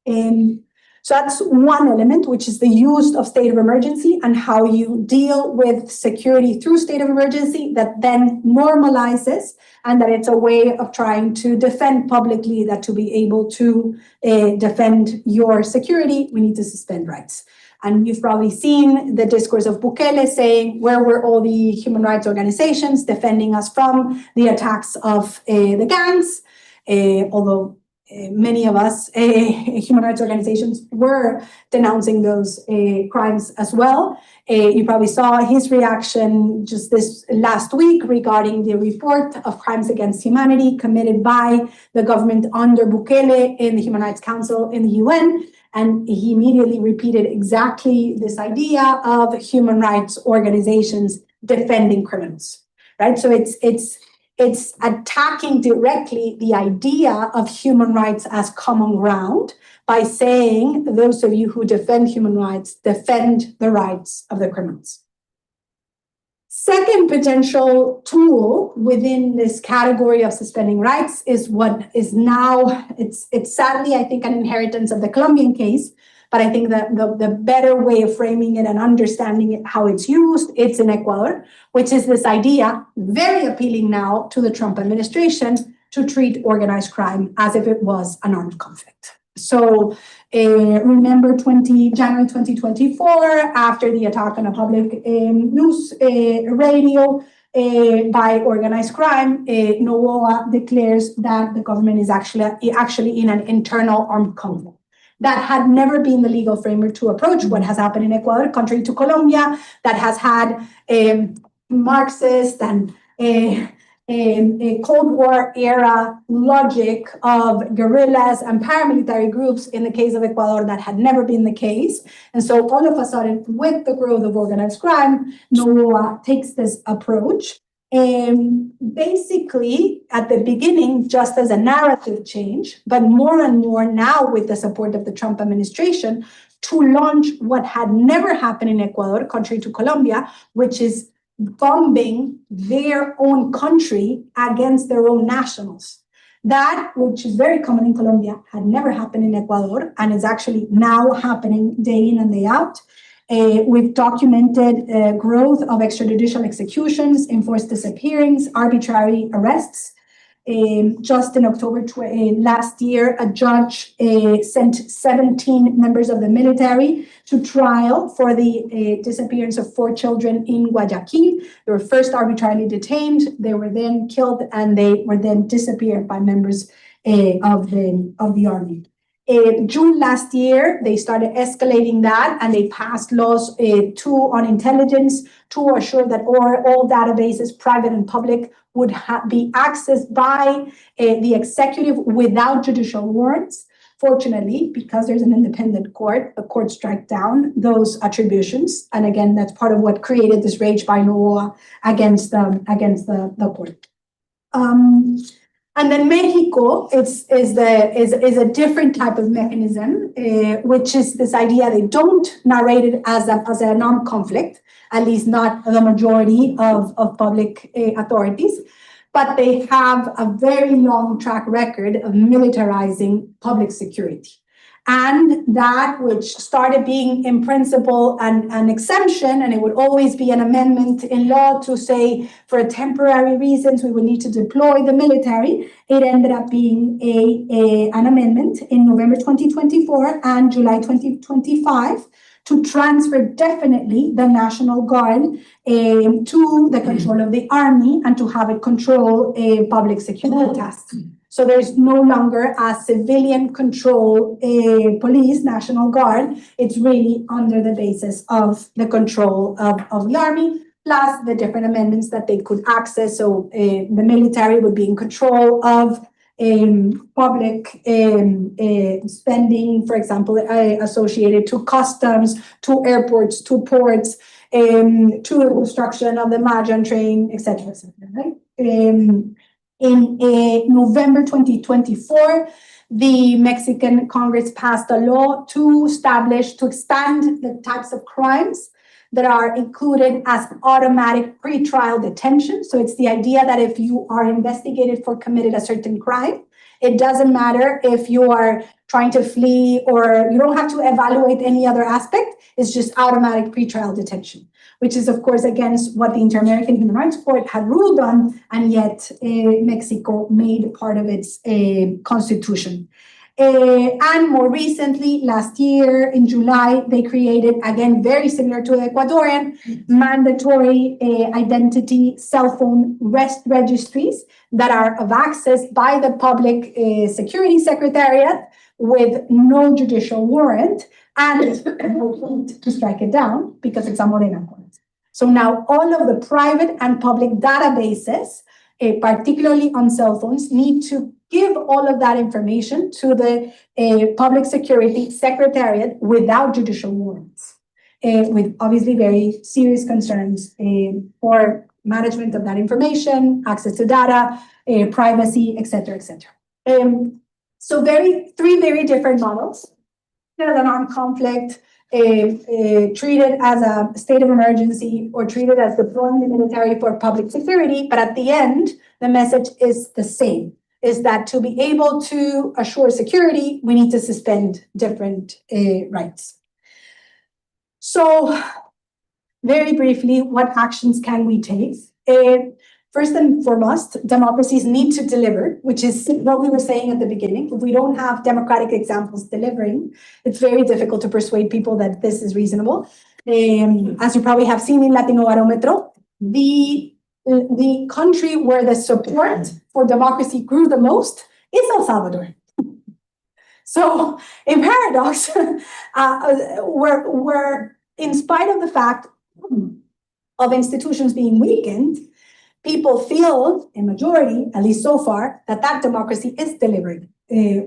So that's one element, which is the use of state of emergency and how you deal with security through state of emergency that then normalizes, and that it's a way of trying to defend publicly that to be able to defend your security, we need to suspend rights. And you've probably seen the discourse of Bukele saying, where were all the human rights organizations defending us from the attacks of the gangs? Although many of us, human rights organizations, were denouncing those crimes as well. You probably saw his reaction just this last week regarding the report of crimes against humanity committed by the government under Bukele in the Human Rights Council in the UN. And he immediately repeated exactly this idea of human rights organizations defending criminals, right? So it's attacking directly the idea of human rights as common ground by saying those of you who defend human rights defend the rights of the criminals. Second potential tool within this category of suspending rights is what is now, it's sadly, I think, an inheritance of the Colombian case, but I think that the better way of framing it and understanding it, how it's used, it's in Ecuador, which is this idea, very appealing now to the Trump administration, to treat organized crime as if it was an armed conflict. So remember January 2024, after the attack on a public news radio by organized crime, Novoa declares that the government is actually in an internal armed conflict. That had never been the legal framework to approach what has happened in Ecuador, contrary to Colombia, that has had Marxist and a Cold War era logic of guerrillas and paramilitary groups. In the case of Ecuador, that had never been the case. And so all of a sudden, with the growth of organized crime, Novoa takes this approach. Basically, at the beginning, just as a narrative change, but more and more now with the support of the Trump administration, to launch what had never happened in Ecuador, contrary to Colombia, which is bombing their own country against their own nationals. That, which is very common in Colombia, had never happened in Ecuador, and is actually now happening day in and day out. We've documented growth of extrajudicial executions, enforced disappearings, arbitrary arrests. Just in October last year, a judge sent 17 members of the military to trial for the disappearance of 4 children in Guayaquil. They were first arbitrarily detained, they were then killed, and they were then disappeared by members of the army. June last year, they started escalating that, and they passed laws on intelligence to assure that all databases, private and public, would be accessed by the executive without judicial warrants. Fortunately, because there's an independent court, the court struck down those attributions. And again, that's part of what created this rage by law against the court. And then Mexico is a different type of mechanism, which is this idea they don't narrate it as an armed conflict, at least not the majority of public authorities, but they have a very long track record of militarizing public security. And that which started being in principle an exemption, and it would always be an amendment in law to say for temporary reasons we would need to deploy the military, it ended up being an amendment in November 2024 and July 2025 to transfer definitely the National Guard to the control of the army and to have it control public security tasks. So there's no longer a civilian control police, National Guard. It's really under the basis of the control of the army, plus the different amendments that they could access. So the military would be in control of public spending, for example, associated to customs, to airports, to ports, to the construction of the Majan train, etc., right? In November 2024, the Mexican Congress passed a law to expand the types of crimes that are included as automatic pretrial detention. So it's the idea that if you are investigated for committed a certain crime, it doesn't matter if you are trying to flee or you don't have to evaluate any other aspect. It's just automatic pretrial detention, which is, of course, against what the Inter-American Human Rights Court had ruled on, and yet Mexico made part of its constitution. And more recently, last year in July, they created, again, very similar to the Ecuadorian, mandatory identity cell phone registries that are of access by the Public Security Secretariat with no judicial warrant and to strike it down because it's a Morena court. So now all of the private and public databases, particularly on cell phones, need to give all of that information to the Public Security Secretariat without judicial warrants, with obviously very serious concerns for management of that information, access to data, privacy, et cetera, et cetera. So three very different models. There's an armed conflict, treated as a state of emergency or treated as deploying the military for public security, but at the end, the message is the same, is that to be able to assure security, we need to suspend different rights. So very briefly, what actions can we take? First and foremost, democracies need to deliver, which is what we were saying at the beginning. If we don't have democratic examples delivering, it's very difficult to persuade people that this is reasonable. As you probably have seen in Latino Barometro, the country where the support for democracy grew the most is El Salvador. So, in paradox, we're in spite of the fact of institutions being weakened, people feel, in majority, at least so far, that democracy is delivering,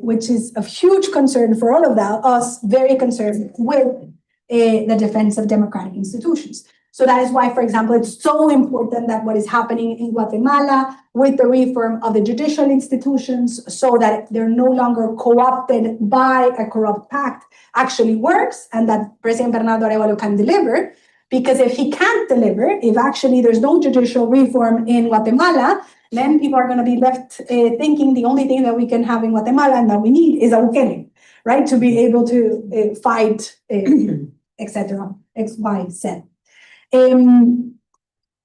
which is of huge concern for all of us, very concerned with the defense of democratic institutions. So that is why, for example, it's so important that what is happening in Guatemala with the reform of the judicial institutions so that they're no longer co-opted by a corrupt pact actually works, and that President Bernardo Arevalo can deliver. Because if he can't deliver, if actually there's no judicial reform in Guatemala, then people are going to be left thinking the only thing that we can have in Guatemala and that we need is a Bukele, right? To be able to fight, etc., X, Y, Z. In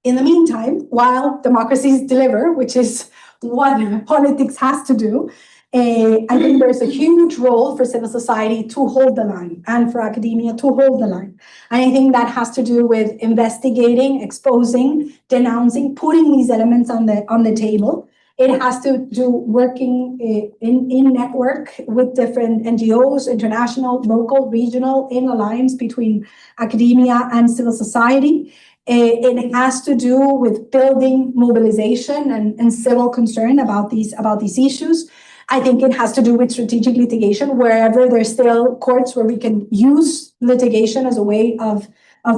the meantime, while democracies deliver, which is what politics has to do, I think there's a huge role for civil society to hold the line and for academia to hold the line. And I think that has to do with investigating, exposing, denouncing, putting these elements on the table. It has to do working in network with different NGOs, international, local, regional, in alliance between academia and civil society. It has to do with building mobilization and civil concern about these issues. I think it has to do with strategic litigation, wherever there's still courts where we can use litigation as a way of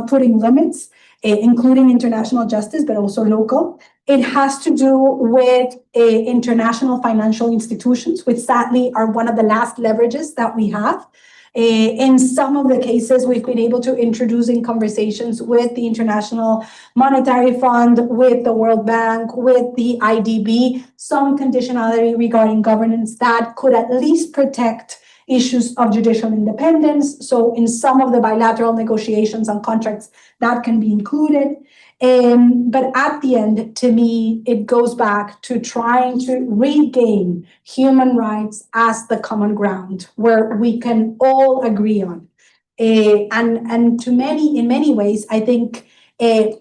putting limits, including international justice, but also local. It has to do with international financial institutions, which sadly are one of the last leverages that we have. In some of the cases, we've been able to introduce in conversations with the International Monetary Fund, with the World Bank, with the IDB, some conditionality regarding governance that could at least protect issues of judicial independence. So in some of the bilateral negotiations on contracts, that can be included. But at the end, to me, it goes back to trying to regain human rights as the common ground where we can all agree on. And in many ways, I think if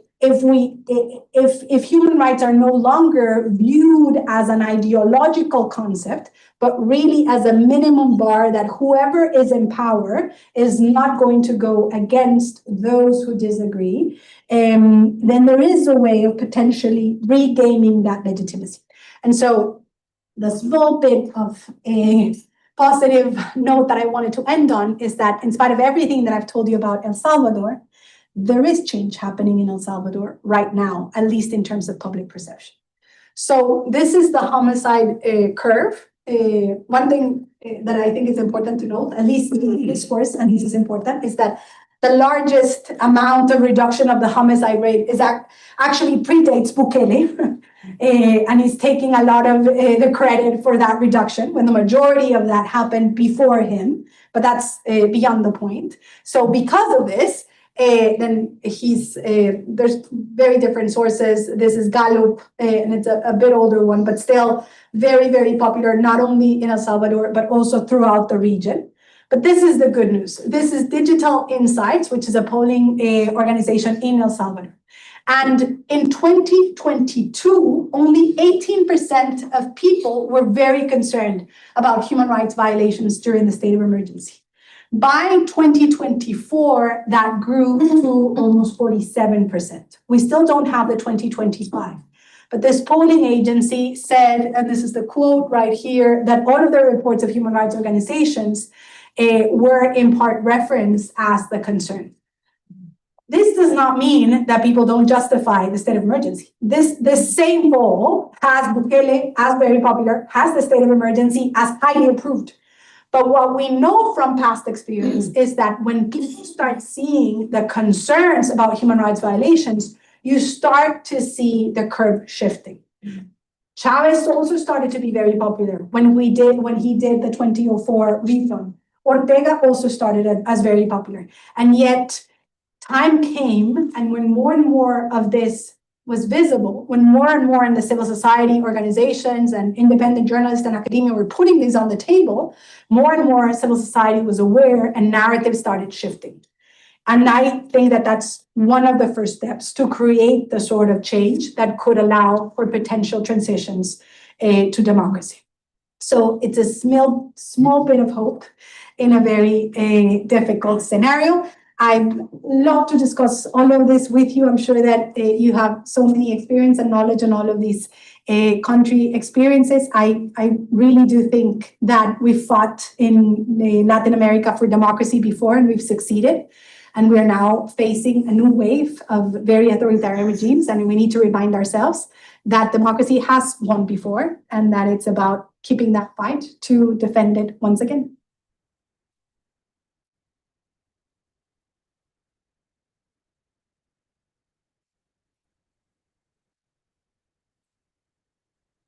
human rights are no longer viewed as an ideological concept, but really as a minimum bar that whoever is in power is not going to go against those who disagree, then there is a way of potentially regaining that legitimacy. And so the small bit of a positive note that I wanted to end on is that in spite of everything that I've told you about El Salvador, there is change happening in El Salvador right now, at least in terms of public perception. So this is the homicide curve. One thing that I think is important to note, at least in the discourse, and this is important, is that the largest amount of reduction of the homicide rate is actually predates Bukele, and he's taking a lot of the credit for that reduction when the majority of that happened before him, but that's beyond the point. So because of this, then there's very different sources. This is Gallup, and it's a bit older one, but still very, very popular, not only in El Salvador, but also throughout the region. But this is the good news. This is Digital Insights, which is a polling organization in El Salvador. And in 2022, only 18% of people were very concerned about human rights violations during the state of emergency. By 2024, that grew to almost 47%. We still don't have the 2025. But this polling agency said, and this is the quote right here, that all of the reports of human rights organizations were in part referenced as the concern. This does not mean that people don't justify the state of emergency. This same poll has Bukele as very popular, has the state of emergency as highly approved. But what we know from past experience is that when people start seeing the concerns about human rights violations, you start to see the curve shifting. Chavez also started to be very popular when he did the 2004 refund. Ortega also started as very popular. And yet time came, and when more and more of this was visible, when more and more in the civil society organizations and independent journalists and academia were putting these on the table, more and more civil society was aware and narrative started shifting. And I think that that's one of the first steps to create the sort of change that could allow for potential transitions to democracy. So it's a small bit of hope in a very difficult scenario. I'd love to discuss all of this with you. I'm sure that you have so many experience and knowledge on all of these country experiences. I really do think that we fought in Latin America for democracy before, and we've succeeded. And we're now facing a new wave of very authoritarian regimes. And we need to remind ourselves that democracy has won before, and that it's about keeping that fight to defend it once again.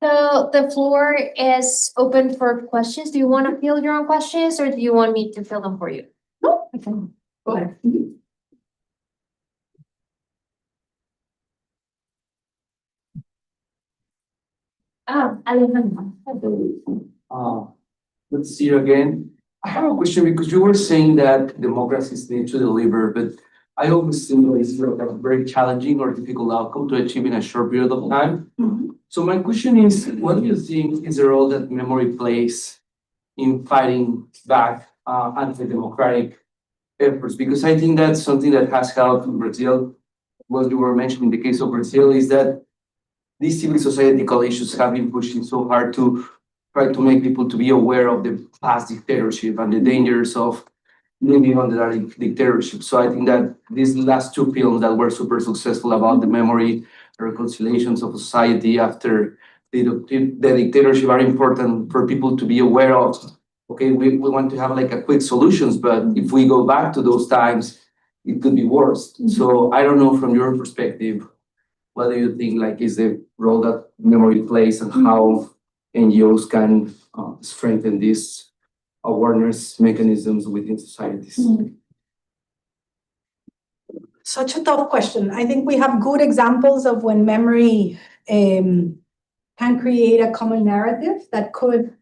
So the floor is open for questions. Do you want to field your own questions, or do you want me to fill them for you? No, I can. Go ahead. Alejandra. Good to see you again. I have a question because you were saying that democracies need to deliver, but I always think it's a very challenging or difficult outcome to achieve in a short period of time. So my question is, what do you think is the role that memory plays in fighting back anti-democratic efforts? Because I think that's something that has helped in Brazil. What you were mentioning in the case of Brazil is that these civil societal issues have been pushing so hard to try to make people to be aware of the past dictatorship and the dangers of living under a dictatorship. So I think that these last two films that were super successful about the memory, reconciliations of society after the dictatorship are important for people to be aware of. Okay, we want to have like a quick solutions, but if we go back to those times, it could be worse. So I don't know from your perspective, what do you think like is the role that memory plays and how NGOs can strengthen these awareness mechanisms within societies? Such a tough question. I think we have good examples of when memory can create a common narrative that could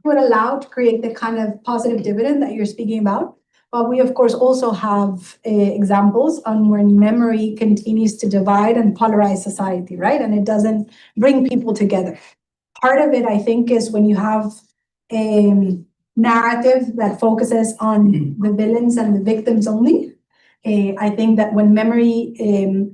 allow to create the kind of positive dividend that you're speaking about. But we, of course, also have examples on when memory continues to divide and polarize society, right? And it doesn't bring people together. Part of it, I think, is when you have a narrative that focuses on the villains and the victims only. I think that when memory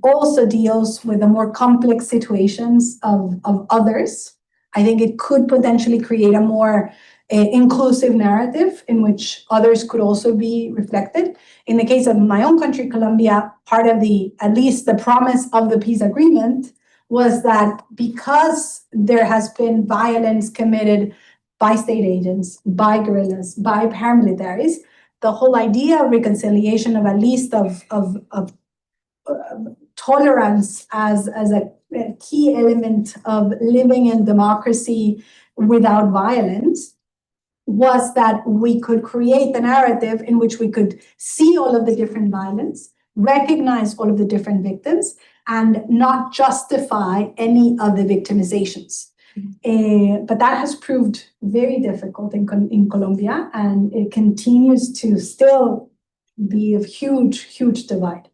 also deals with the more complex situations of others, I think it could potentially create a more inclusive narrative in which others could also be reflected. In the case of my own country, Colombia, part of at least the promise of the peace agreement was that because there has been violence committed by state agents, by guerrillas, by paramilitaries, the whole idea of reconciliation of at least of tolerance as a key element of living in democracy without violence was that we could create the narrative in which we could see all of the different violence, recognize all of the different victims, and not justify any of the victimizations. But that has proved very difficult in Colombia, and it continues to still be a huge, huge divide.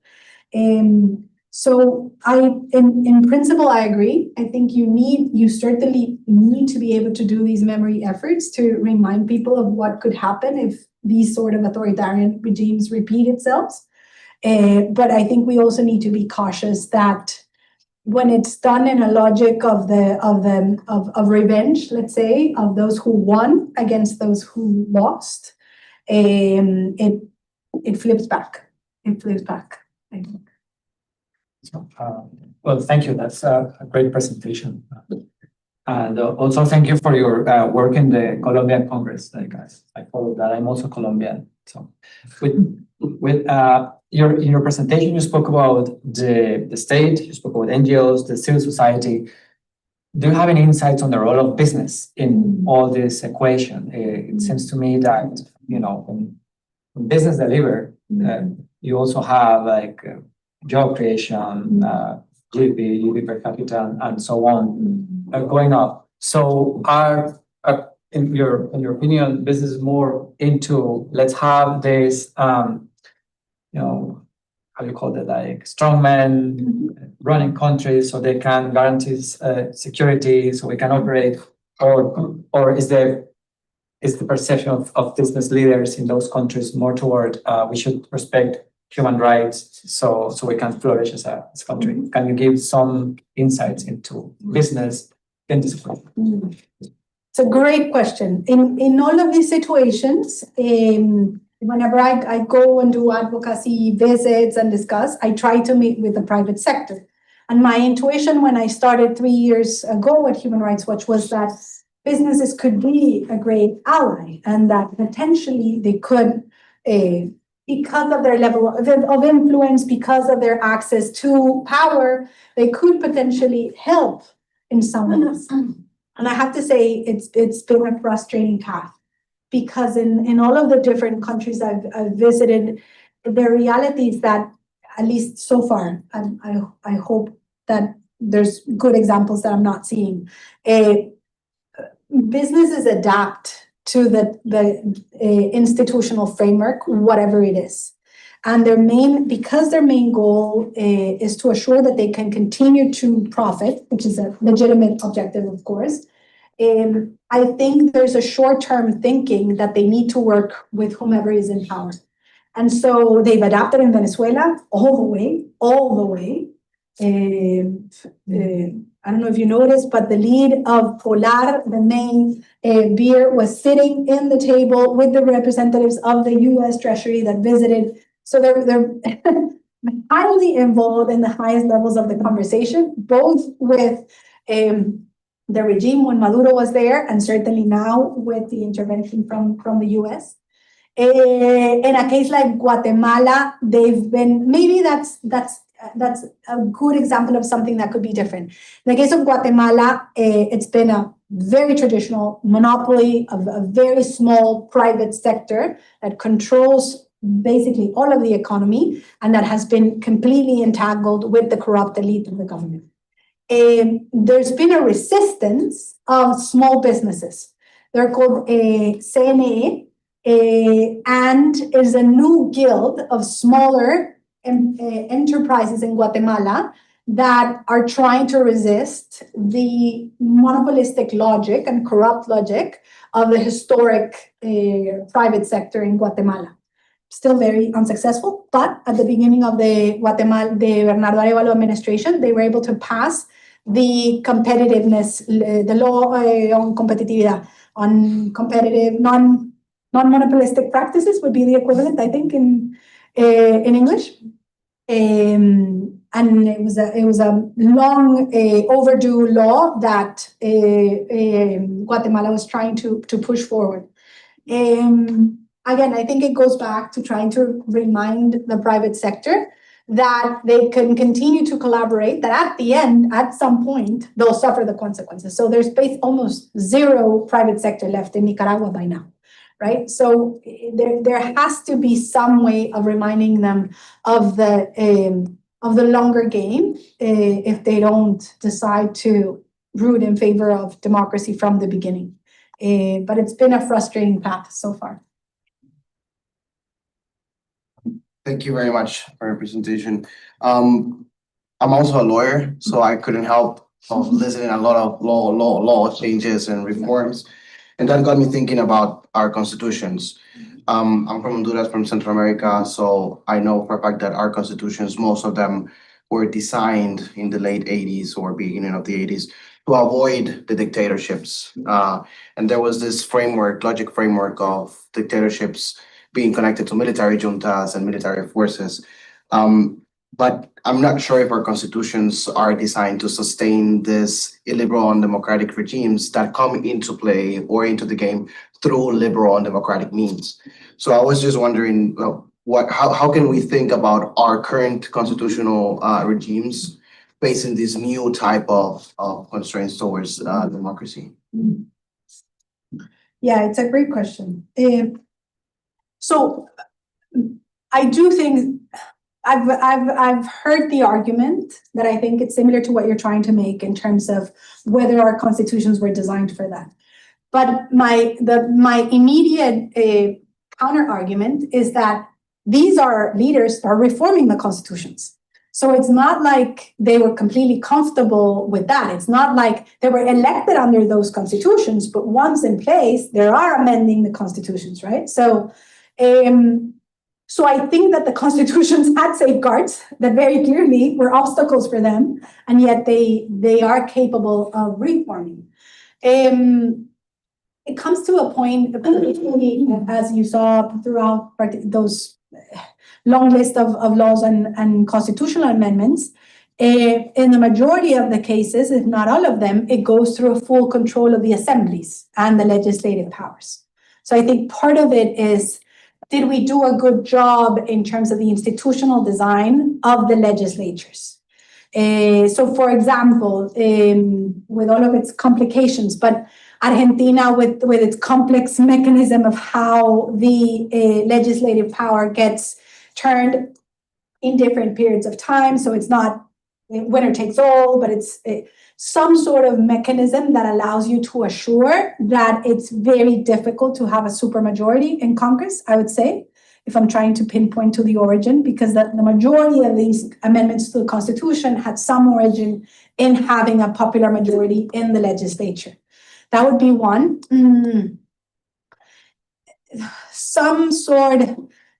So in principle, I agree. I think you certainly need to be able to do these memory efforts to remind people of what could happen if these sort of authoritarian regimes repeat itself. But I think we also need to be cautious that when it's done in a logic of revenge, let's say, of those who won against those who lost, it flips back. It flips back, I think. So, well, thank you. That's a great presentation. And also thank you for your work in the Colombian Congress. Like I follow that. I'm also Colombian. So with in your presentation, you spoke about the state, you spoke about NGOs, the civil society. Do you have any insights on the role of business in all this equation? It seems to me that, when business deliver, you also have like job creation, GDP per capita, and so on, going up. So in your opinion, business is more into let's have this, how you call it, like strongmen running countries so they can guarantee security, so we can operate, or is the perception of business leaders in those countries more toward we should respect human rights so we can flourish as a country? Can you give some insights into business in this question? It's a great question. In all of these situations, whenever I go and do advocacy visits and discuss, I try to meet with the private sector. And my intuition when I started 3 years ago at Human Rights Watch was that businesses could be a great ally, and that potentially they could, because of their level of influence, because of their access to power, they could potentially help in some ways. And I have to say, it's been a frustrating path, because in all of the different countries I've visited, the reality is that, at least so far, I hope that there's good examples that I'm not seeing. Businesses adapt to the institutional framework, whatever it is. And because their main goal is to assure that they can continue to profit, which is a legitimate objective, of course. I think there's a short-term thinking that they need to work with whomever is in power. And so they've adapted in Venezuela all the way. I don't know if you noticed, but the lead of Polar, the main beer, was sitting in the table with the representatives of the U.S. Treasury that visited. So they're highly involved in the highest levels of the conversation, both with the regime when Maduro was there, and certainly now with the intervention from the U.S. In a case like Guatemala, they've been, maybe that's a good example of something that could be different. In the case of Guatemala, it's been a very traditional monopoly of a very small private sector that controls basically all of the economy, and that has been completely entangled with the corrupt elite of the government. There's been a resistance of small businesses. They're called CNE, and is a new guild of smaller enterprises in Guatemala that are trying to resist the monopolistic logic and corrupt logic of the historic private sector in Guatemala. Still very unsuccessful, but at the beginning of the Bernardo Arevalo administration, they were able to pass the competitiveness, the law on competitividad, on competitive, non-monopolistic practices would be the equivalent, I think, in English. And it was a long overdue law that Guatemala was trying to push forward. Again, I think it goes back to trying to remind the private sector that they can continue to collaborate, that at the end, at some point, they'll suffer the consequences. So there's almost zero private sector left in Nicaragua by now, right? So there has to be some way of reminding them of the longer game if they don't decide to root in favor of democracy from the beginning. But it's been a frustrating path so far. Thank you very much for your presentation. I'm also a lawyer, so I couldn't help listening a lot of law changes and reforms. And that got me thinking about our constitutions. I'm from Honduras, from Central America, so I know for a fact that our constitutions, most of them were designed in the late 80s or beginning of the 80s to avoid the dictatorships. And there was this logic framework of dictatorships being connected to military juntas and military forces. But I'm not sure if our constitutions are designed to sustain this illiberal and democratic regimes that come into play or into the game through liberal and democratic means. So I was just wondering, how can we think about our current constitutional regimes facing this new type of constraints towards democracy? Yeah, it's a great question. So I do think I've heard the argument that I think it's similar to what you're trying to make in terms of whether our constitutions were designed for that. But my immediate counter argument is that these are leaders that are reforming the constitutions. So it's not like they were completely comfortable with that. It's not like they were elected under those constitutions, but once in place, they are amending the constitutions, right? So I think that the constitutions had safeguards that very clearly were obstacles for them, and yet they are capable of reforming. It comes to a point, as you saw throughout those long list of laws and constitutional amendments, in the majority of the cases, if not all of them, it goes through a full control of the assemblies and the legislative powers. So I think part of it is, did we do a good job in terms of the institutional design of the legislatures? So for example, with all of its complications, but Argentina with its complex mechanism of how the legislative power gets turned in different periods of time. So it's not winner takes all, but it's some sort of mechanism that allows you to assure that it's very difficult to have a supermajority in Congress, I would say, if I'm trying to pinpoint to the origin, because the majority of these amendments to the Constitution had some origin in having a popular majority in the legislature. That would be one.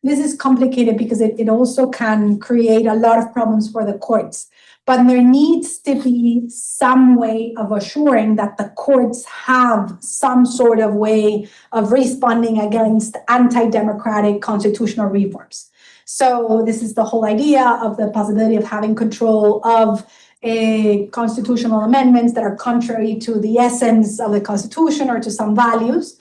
This is complicated because it also can create a lot of problems for the courts. But there needs to be some way of assuring that the courts have some sort of way of responding against anti-democratic constitutional reforms. So this is the whole idea of the possibility of having control of constitutional amendments that are contrary to the essence of the Constitution or to some values.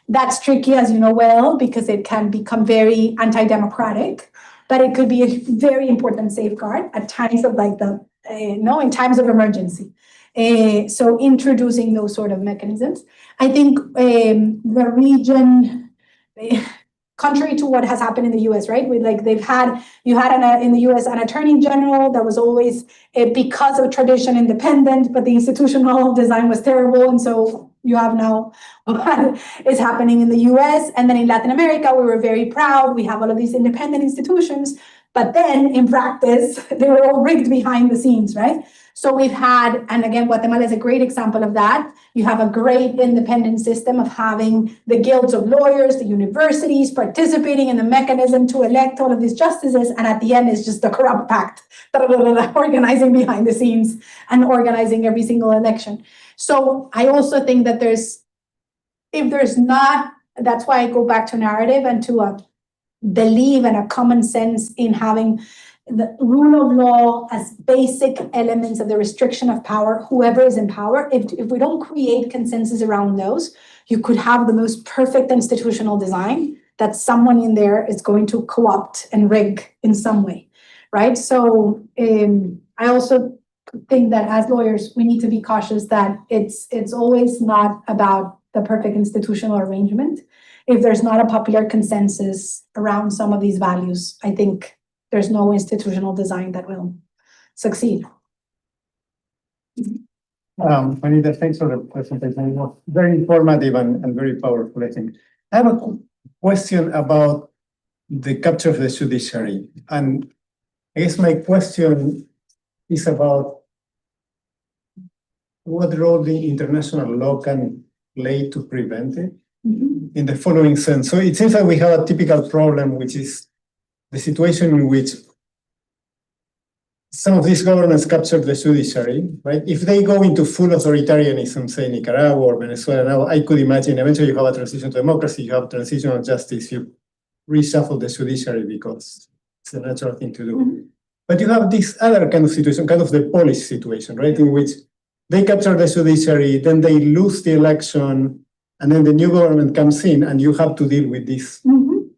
That's tricky, as you know well, because it can become very anti-democratic, but it could be a very important safeguard at times of in times of emergency. So introducing those sort of mechanisms. I think the region, contrary to what has happened in the US, right? In the US an attorney general that was always, because of tradition, independent, but the institutional design was terrible. And so you have now what is happening in the US. And then in Latin America, we were very proud. We have all of these independent institutions, but then in practice, they were all rigged behind the scenes, right? So we've had, and again, Guatemala is a great example of that. You have a great independent system of having the guilds of lawyers, the universities participating in the mechanism to elect all of these justices. And at the end, it's just the corrupt pact, organizing behind the scenes and organizing every single election. So I also think that that's why I go back to narrative and to a belief and a common sense in having the rule of law as basic elements of the restriction of power, whoever is in power. If we don't create consensus around those, you could have the most perfect institutional design that someone in there is going to co-opt and rig in some way, right? So I also think that as lawyers, we need to be cautious that it's always not about the perfect institutional arrangement. If there's not a popular consensus around some of these values, I think there's no institutional design that will succeed. Juanita, thanks for the presentation. It was very informative and very powerful, I think. I have a question about the capture of the judiciary. And I guess my question is about what role the international law can play to prevent it in the following sense. So it seems like we have a typical problem, which is the situation in which some of these governments capture the judiciary, right? If they go into full authoritarianism, say Nicaragua or Venezuela now, I could imagine eventually you have a transition to democracy, you have transitional justice, you reshuffle the judiciary because it's a natural thing to do. But you have this other kind of situation, kind of the Polish situation, right? In which they capture the judiciary, then they lose the election, and then the new government comes in and you have to deal with this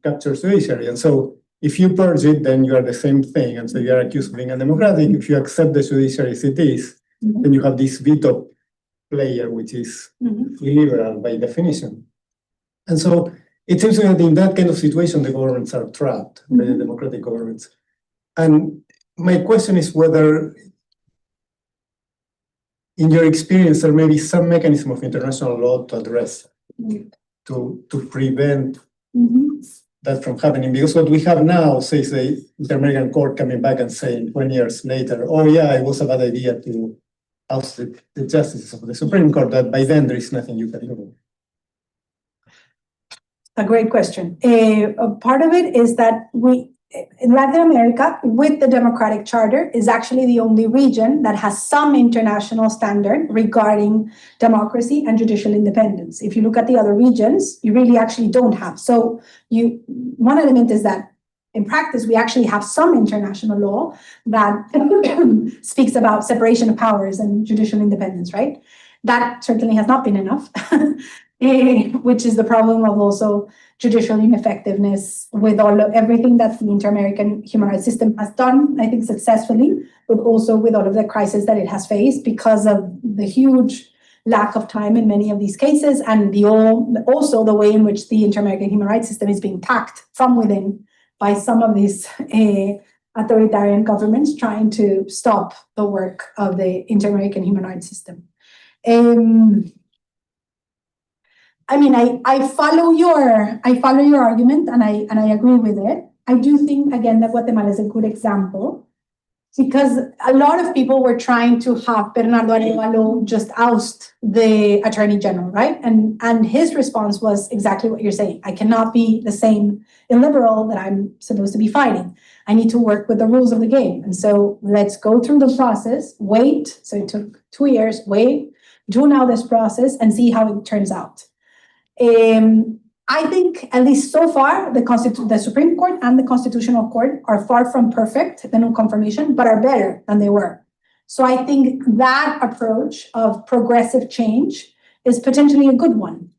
captured judiciary. And so if you purge it, then you are the same thing. And so you are accused of being undemocratic. If you accept the judiciary as it is, then you have this veto player, which is illiberal by definition. And so it seems that in that kind of situation, the governments are trapped, the democratic governments. And my question is whether, in your experience, there may be some mechanism of international law to address, to prevent that from happening. Because what we have now, says the Inter-American Court coming back and saying 20 years later, oh yeah, it was a bad idea to oust the justices of the Supreme Court, that by then there is nothing you can do. A great question. A part of it is that in Latin America, with the democratic charter, is actually the only region that has some international standard regarding democracy and judicial independence. If you look at the other regions, you really actually don't have. So one element is that in practice, we actually have some international law that speaks about separation of powers and judicial independence, right? That certainly has not been enough, which is the problem of also judicial ineffectiveness with everything that the Inter-American human rights system has done, I think successfully, but also with all of the crises that it has faced because of the huge lack of time in many of these cases, and also the way in which the Inter-American human rights system is being attacked from within by some of these authoritarian governments trying to stop the work of the Inter-American human rights system. I follow your argument and I agree with it. I do think again that Guatemala is a good example because a lot of people were trying to have Bernardo Arevalo just oust the attorney general, right? And his response was exactly what you're saying. I cannot be the same illiberal that I'm supposed to be fighting. I need to work with the rules of the game. And so let's go through the process, wait. So it took 2 years, wait, do now this process and see how it turns out. I think, at least so far, the Supreme Court and the Constitutional Court are far from perfect, the new confirmation, but are better than they were. So I think that approach of progressive change is potentially a good one.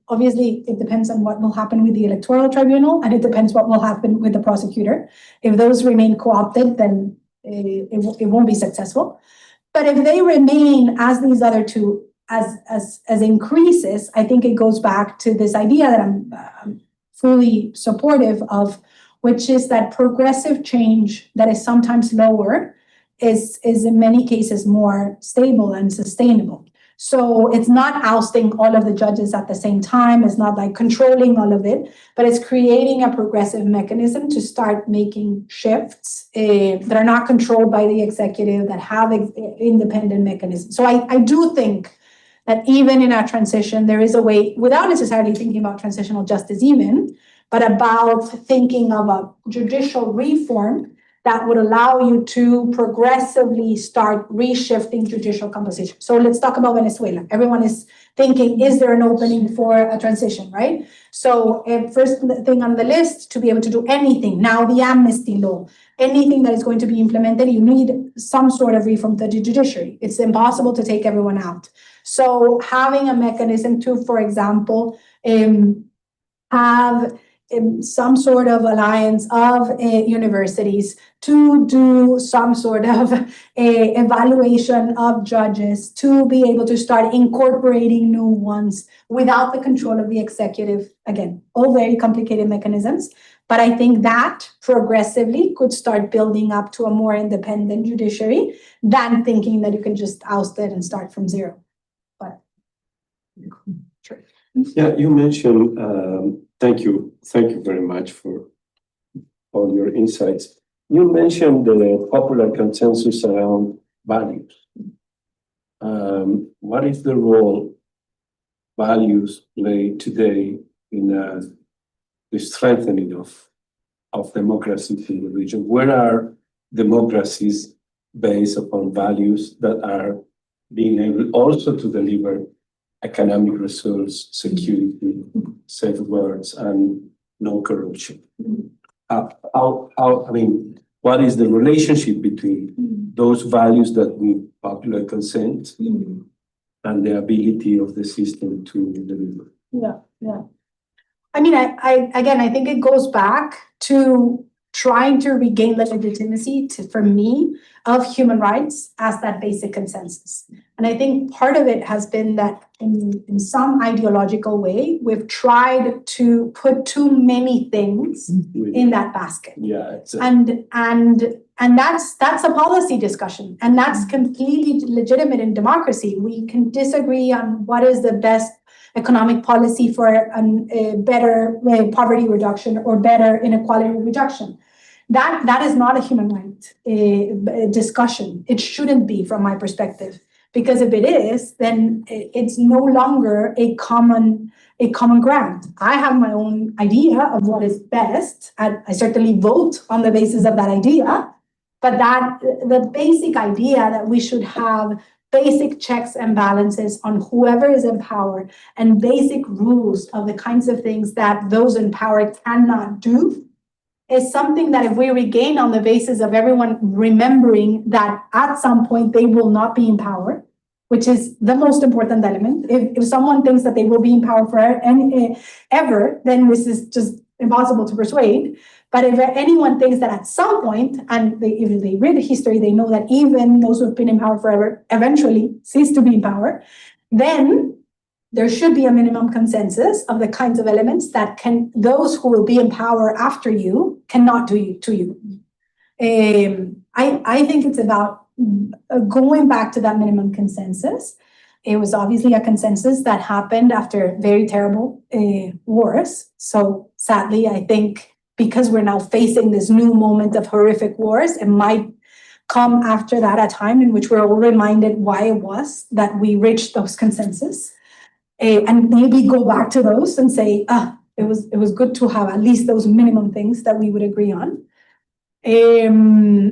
Obviously, it depends on what will happen with the electoral tribunal, and it depends what will happen with the prosecutor. If those remain co-opted, then it won't be successful. But if they remain as these other two, as increases, I think it goes back to this idea that I'm fully supportive of, which is that progressive change that is sometimes lower is in many cases more stable and sustainable. So it's not ousting all of the judges at the same time. It's not like controlling all of it, but it's creating a progressive mechanism to start making shifts that are not controlled by the executive, that have independent mechanisms. So I do think that even in our transition, there is a way, without necessarily thinking about transitional justice even, but about thinking of a judicial reform that would allow you to progressively start reshifting judicial composition. So let's talk about Venezuela. Everyone is thinking, is there an opening for a transition, right? So first thing on the list, to be able to do anything, now the amnesty law, anything that is going to be implemented, you need some sort of reform to the judiciary. It's impossible to take everyone out. So having a mechanism to, for example, have some sort of alliance of universities to do some sort of evaluation of judges, to be able to start incorporating new ones without the control of the executive. Again, all very complicated mechanisms. But I think that progressively could start building up to a more independent judiciary than thinking that you can just oust it and start from zero. But sure. Yeah, you mentioned, thank you very much for all your insights. You mentioned the popular consensus around values. What is the role values play today in the strengthening of democracies in the region? Where are democracies based upon values that are being able also to deliver economic results, security, safeguards, and no corruption? What is the relationship between those values that need popular consent and the ability of the system to deliver? Yeah. I think it goes back to trying to regain the legitimacy for me of human rights as that basic consensus. And I think part of it has been that in some ideological way, we've tried to put too many things in that basket. Yeah, and that's a policy discussion, and that's completely legitimate in democracy. We can disagree on what is the best economic policy for a better poverty reduction or better inequality reduction. That is not a human right discussion. It shouldn't be, from my perspective, because if it is, then it's no longer a common ground. I have my own idea of what is best, and I certainly vote on the basis of that idea. But the basic idea that we should have basic checks and balances on whoever is in power and basic rules of the kinds of things that those in power cannot do is something that if we regain on the basis of everyone remembering that at some point they will not be in power, which is the most important element. If someone thinks that they will be in power forever, ever, then this is just impossible to persuade. But if anyone thinks that at some point, and if they read history, they know that even those who have been in power forever eventually cease to be in power, then there should be a minimum consensus of the kinds of elements that those who will be in power after you cannot do to you. I think it's about going back to that minimum consensus. It was obviously a consensus that happened after very terrible wars. So sadly, I think because we're now facing this new moment of horrific wars, it might come after that a time in which we're all reminded why it was that we reached those consensus, and maybe go back to those and say, it was good to have at least those minimum things that we would agree on,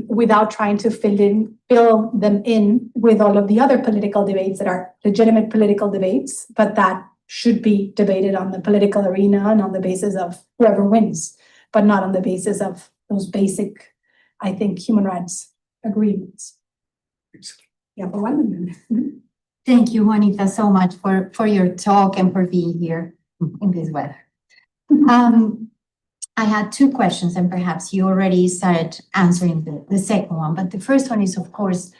without trying to fill them in with all of the other political debates that are legitimate political debates, but that should be debated on the political arena and on the basis of whoever wins, but not on the basis of those basic, I think, human rights agreements. Yeah, but one minute. Thank you, Juanita, so much for your talk and for being here in this weather. I had two questions, and perhaps you already started answering the second one. But the first one is, of course,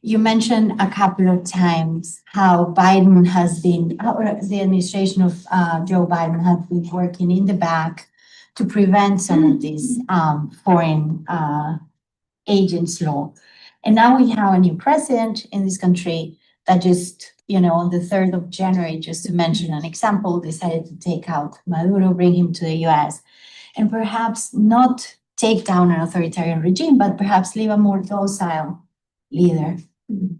you mentioned a couple of times how Biden has been, or the administration of Joe Biden has been working in the back to prevent some of these foreign agents law. And now we have a new president in this country that just, on the 3rd of January, just to mention an example, decided to take out Maduro, bring him to the US, and perhaps not take down an authoritarian regime, but perhaps leave a more docile leader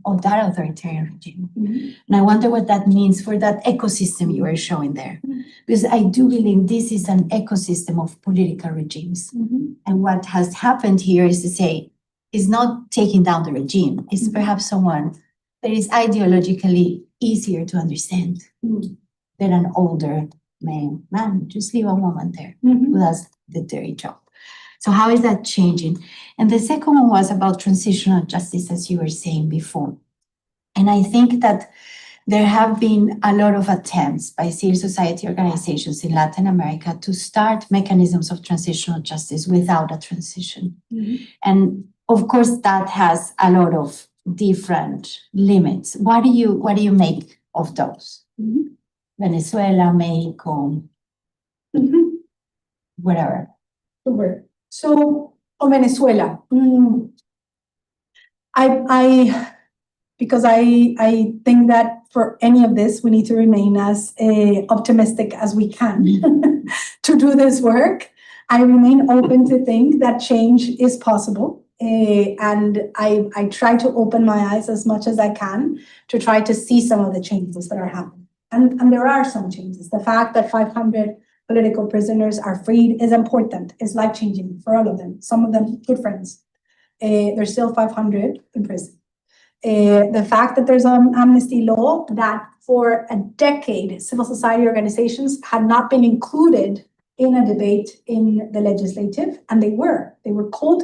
of that authoritarian regime. And I wonder what that means for that ecosystem you were showing there. Because I do believe this is an ecosystem of political regimes. And what has happened here is to say, is not taking down the regime, it's perhaps someone that is ideologically easier to understand than an older man. Just leave a woman there who does the dirty job. So how is that changing? And the second one was about transitional justice, as you were saying before. And I think that there have been a lot of attempts by civil society organizations in Latin America to start mechanisms of transitional justice without a transition. And of course, that has a lot of different limits. What do you make of those? Venezuela, Mexico, whatever. Super. So, Venezuela, because I think that for any of this, we need to remain as optimistic as we can to do this work. I remain open to think that change is possible. And I try to open my eyes as much as I can to try to see some of the changes that are happening. And there are some changes. The fact that 500 political prisoners are freed is important. It's life-changing for all of them. Some of them good friends. There's still 500 in prison. The fact that there's an amnesty law that for a decade, civil society organizations had not been included in a debate in the legislative, and they were called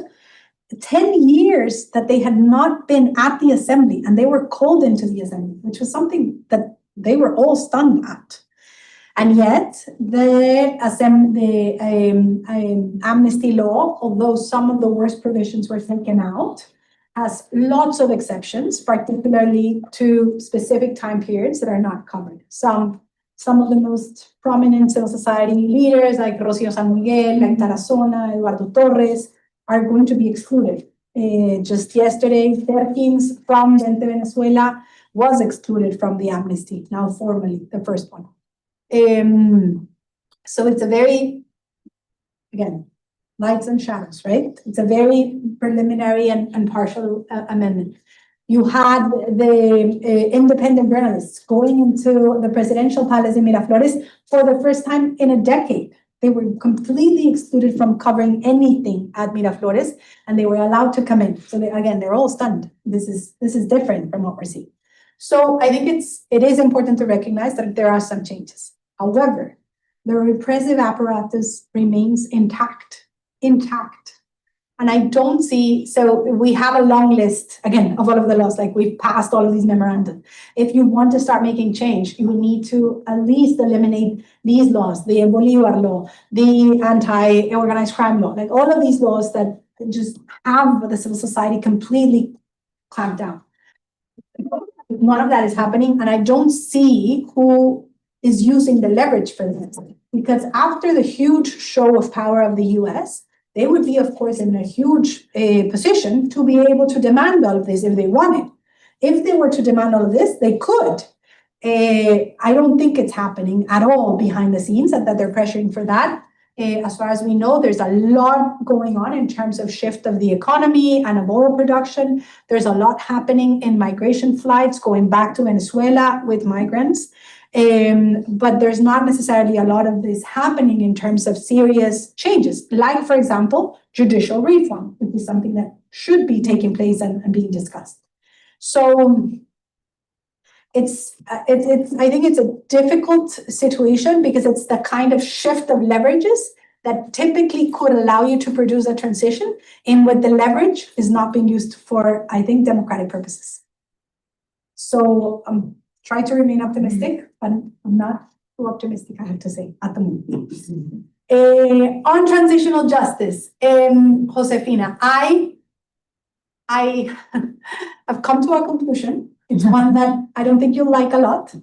10 years that they had not been at the assembly, and they were called into the assembly, which was something that they were all stunned at. And yet, the amnesty law, although some of the worst provisions were taken out, has lots of exceptions, particularly to specific time periods that are not covered. Some of the most prominent civil society leaders, like Rocio San Miguel, like Tarazona, Eduardo Torres, are going to be excluded. Just yesterday, Perkins from Vente Venezuela was excluded from the amnesty, now formally, the first one. So it's a very, again, lights and shadows, right? It's a very preliminary and partial amendment. You had the independent journalists going into the presidential palace in Miraflores for the first time in a decade. They were completely excluded from covering anything at Miraflores, and they were allowed to come in. So they're all stunned. This is different from what we're seeing. So I think it is important to recognize that there are some changes. However, the repressive apparatus remains intact. And I don't see, so we have a long list, again, of all of the laws, like we've passed all of these memorandums. If you want to start making change, you need to at least eliminate these laws, the Bolivar law, the anti-organized crime law, like all of these laws that just have the civil society completely clamped down. None of that is happening, and I don't see who is using the leverage for this. Because after the huge show of power of the US, they would be, of course, in a huge position to be able to demand all of this if they wanted. If they were to demand all of this, they could. I don't think it's happening at all behind the scenes, that they're pressuring for that. As far as we know, there's a lot going on in terms of shift of the economy and of oil production. There's a lot happening in migration flights going back to Venezuela with migrants. But there's not necessarily a lot of this happening in terms of serious changes, like, for example, judicial reform, which is something that should be taking place and being discussed. So I think it's a difficult situation because it's the kind of shift of leverages that typically could allow you to produce a transition in what the leverage is not being used for, I think, democratic purposes. So try to remain optimistic, but I'm not too optimistic, I have to say, at the moment. On transitional justice, Josefina, I have come to a conclusion. It's one that I don't think you'll like a lot.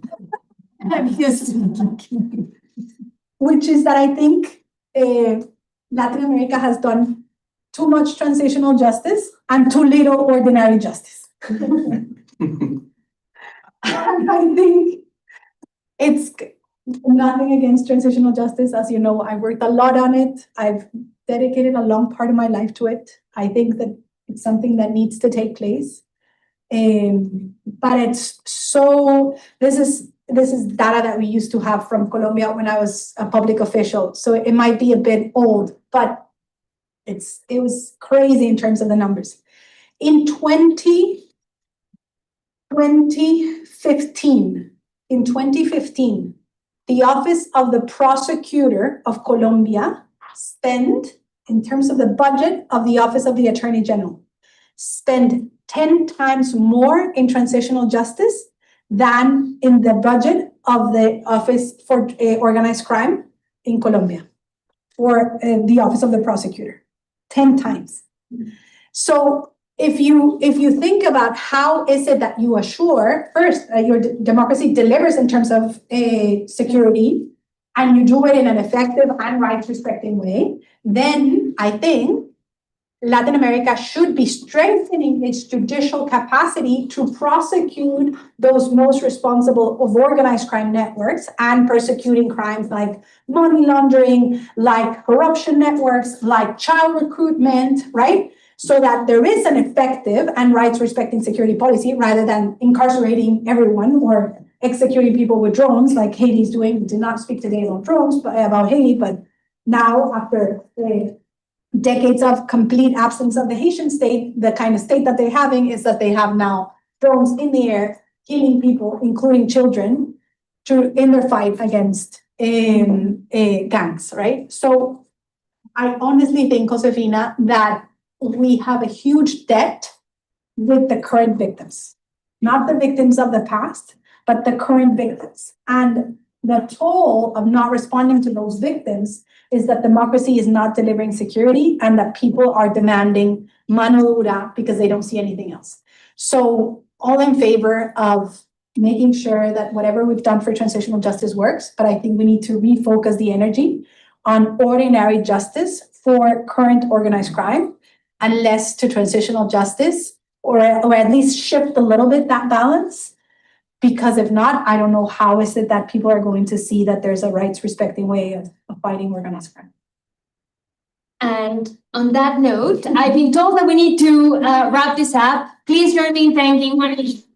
Which is that I think Latin America has done too much transitional justice and too little ordinary justice. And I think it's nothing against transitional justice. As you know, I worked a lot on it. I've dedicated a long part of my life to it. I think that it's something that needs to take place. But it's so, this is data that we used to have from Colombia when I was a public official. So it might be a bit old, but it was crazy in terms of the numbers. In 2015, the Office of the Prosecutor of Colombia spent, in terms of the budget of the Office of the Attorney General, spend 10 times more in transitional justice than in the budget of the Office for Organized Crime in Colombia, or the Office of the Prosecutor, 10 times. So if you think about how is it that you assure, first, your democracy delivers in terms of security, and you do it in an effective and rights-respecting way, then I think Latin America should be strengthening its judicial capacity to prosecute those most responsible of organized crime networks and persecuting crimes like money laundering, like corruption networks, like child recruitment, right? So that there is an effective and rights-respecting security policy rather than incarcerating everyone or executing people with drones like Haiti's doing. We did not speak today about drones, but about Haiti, but now after decades of complete absence of the Haitian state, the kind of state that they're having is that they have now drones in the air, killing people, including children, in their fight against gangs, right? So I honestly think, Josefina, that we have a huge debt with the current victims, not the victims of the past, but the current victims. And the toll of not responding to those victims is that democracy is not delivering security and that people are demanding mano dura because they don't see anything else. So all in favor of making sure that whatever we've done for transitional justice works, but I think we need to refocus the energy on ordinary justice for current organized crime and less to transitional justice, or at least shift a little bit that balance. Because if not, I don't know how is it that people are going to see that there's a rights-respecting way of fighting organized crime. And on that note, I've been told that we need to wrap this up. Please join me in thanking Juanita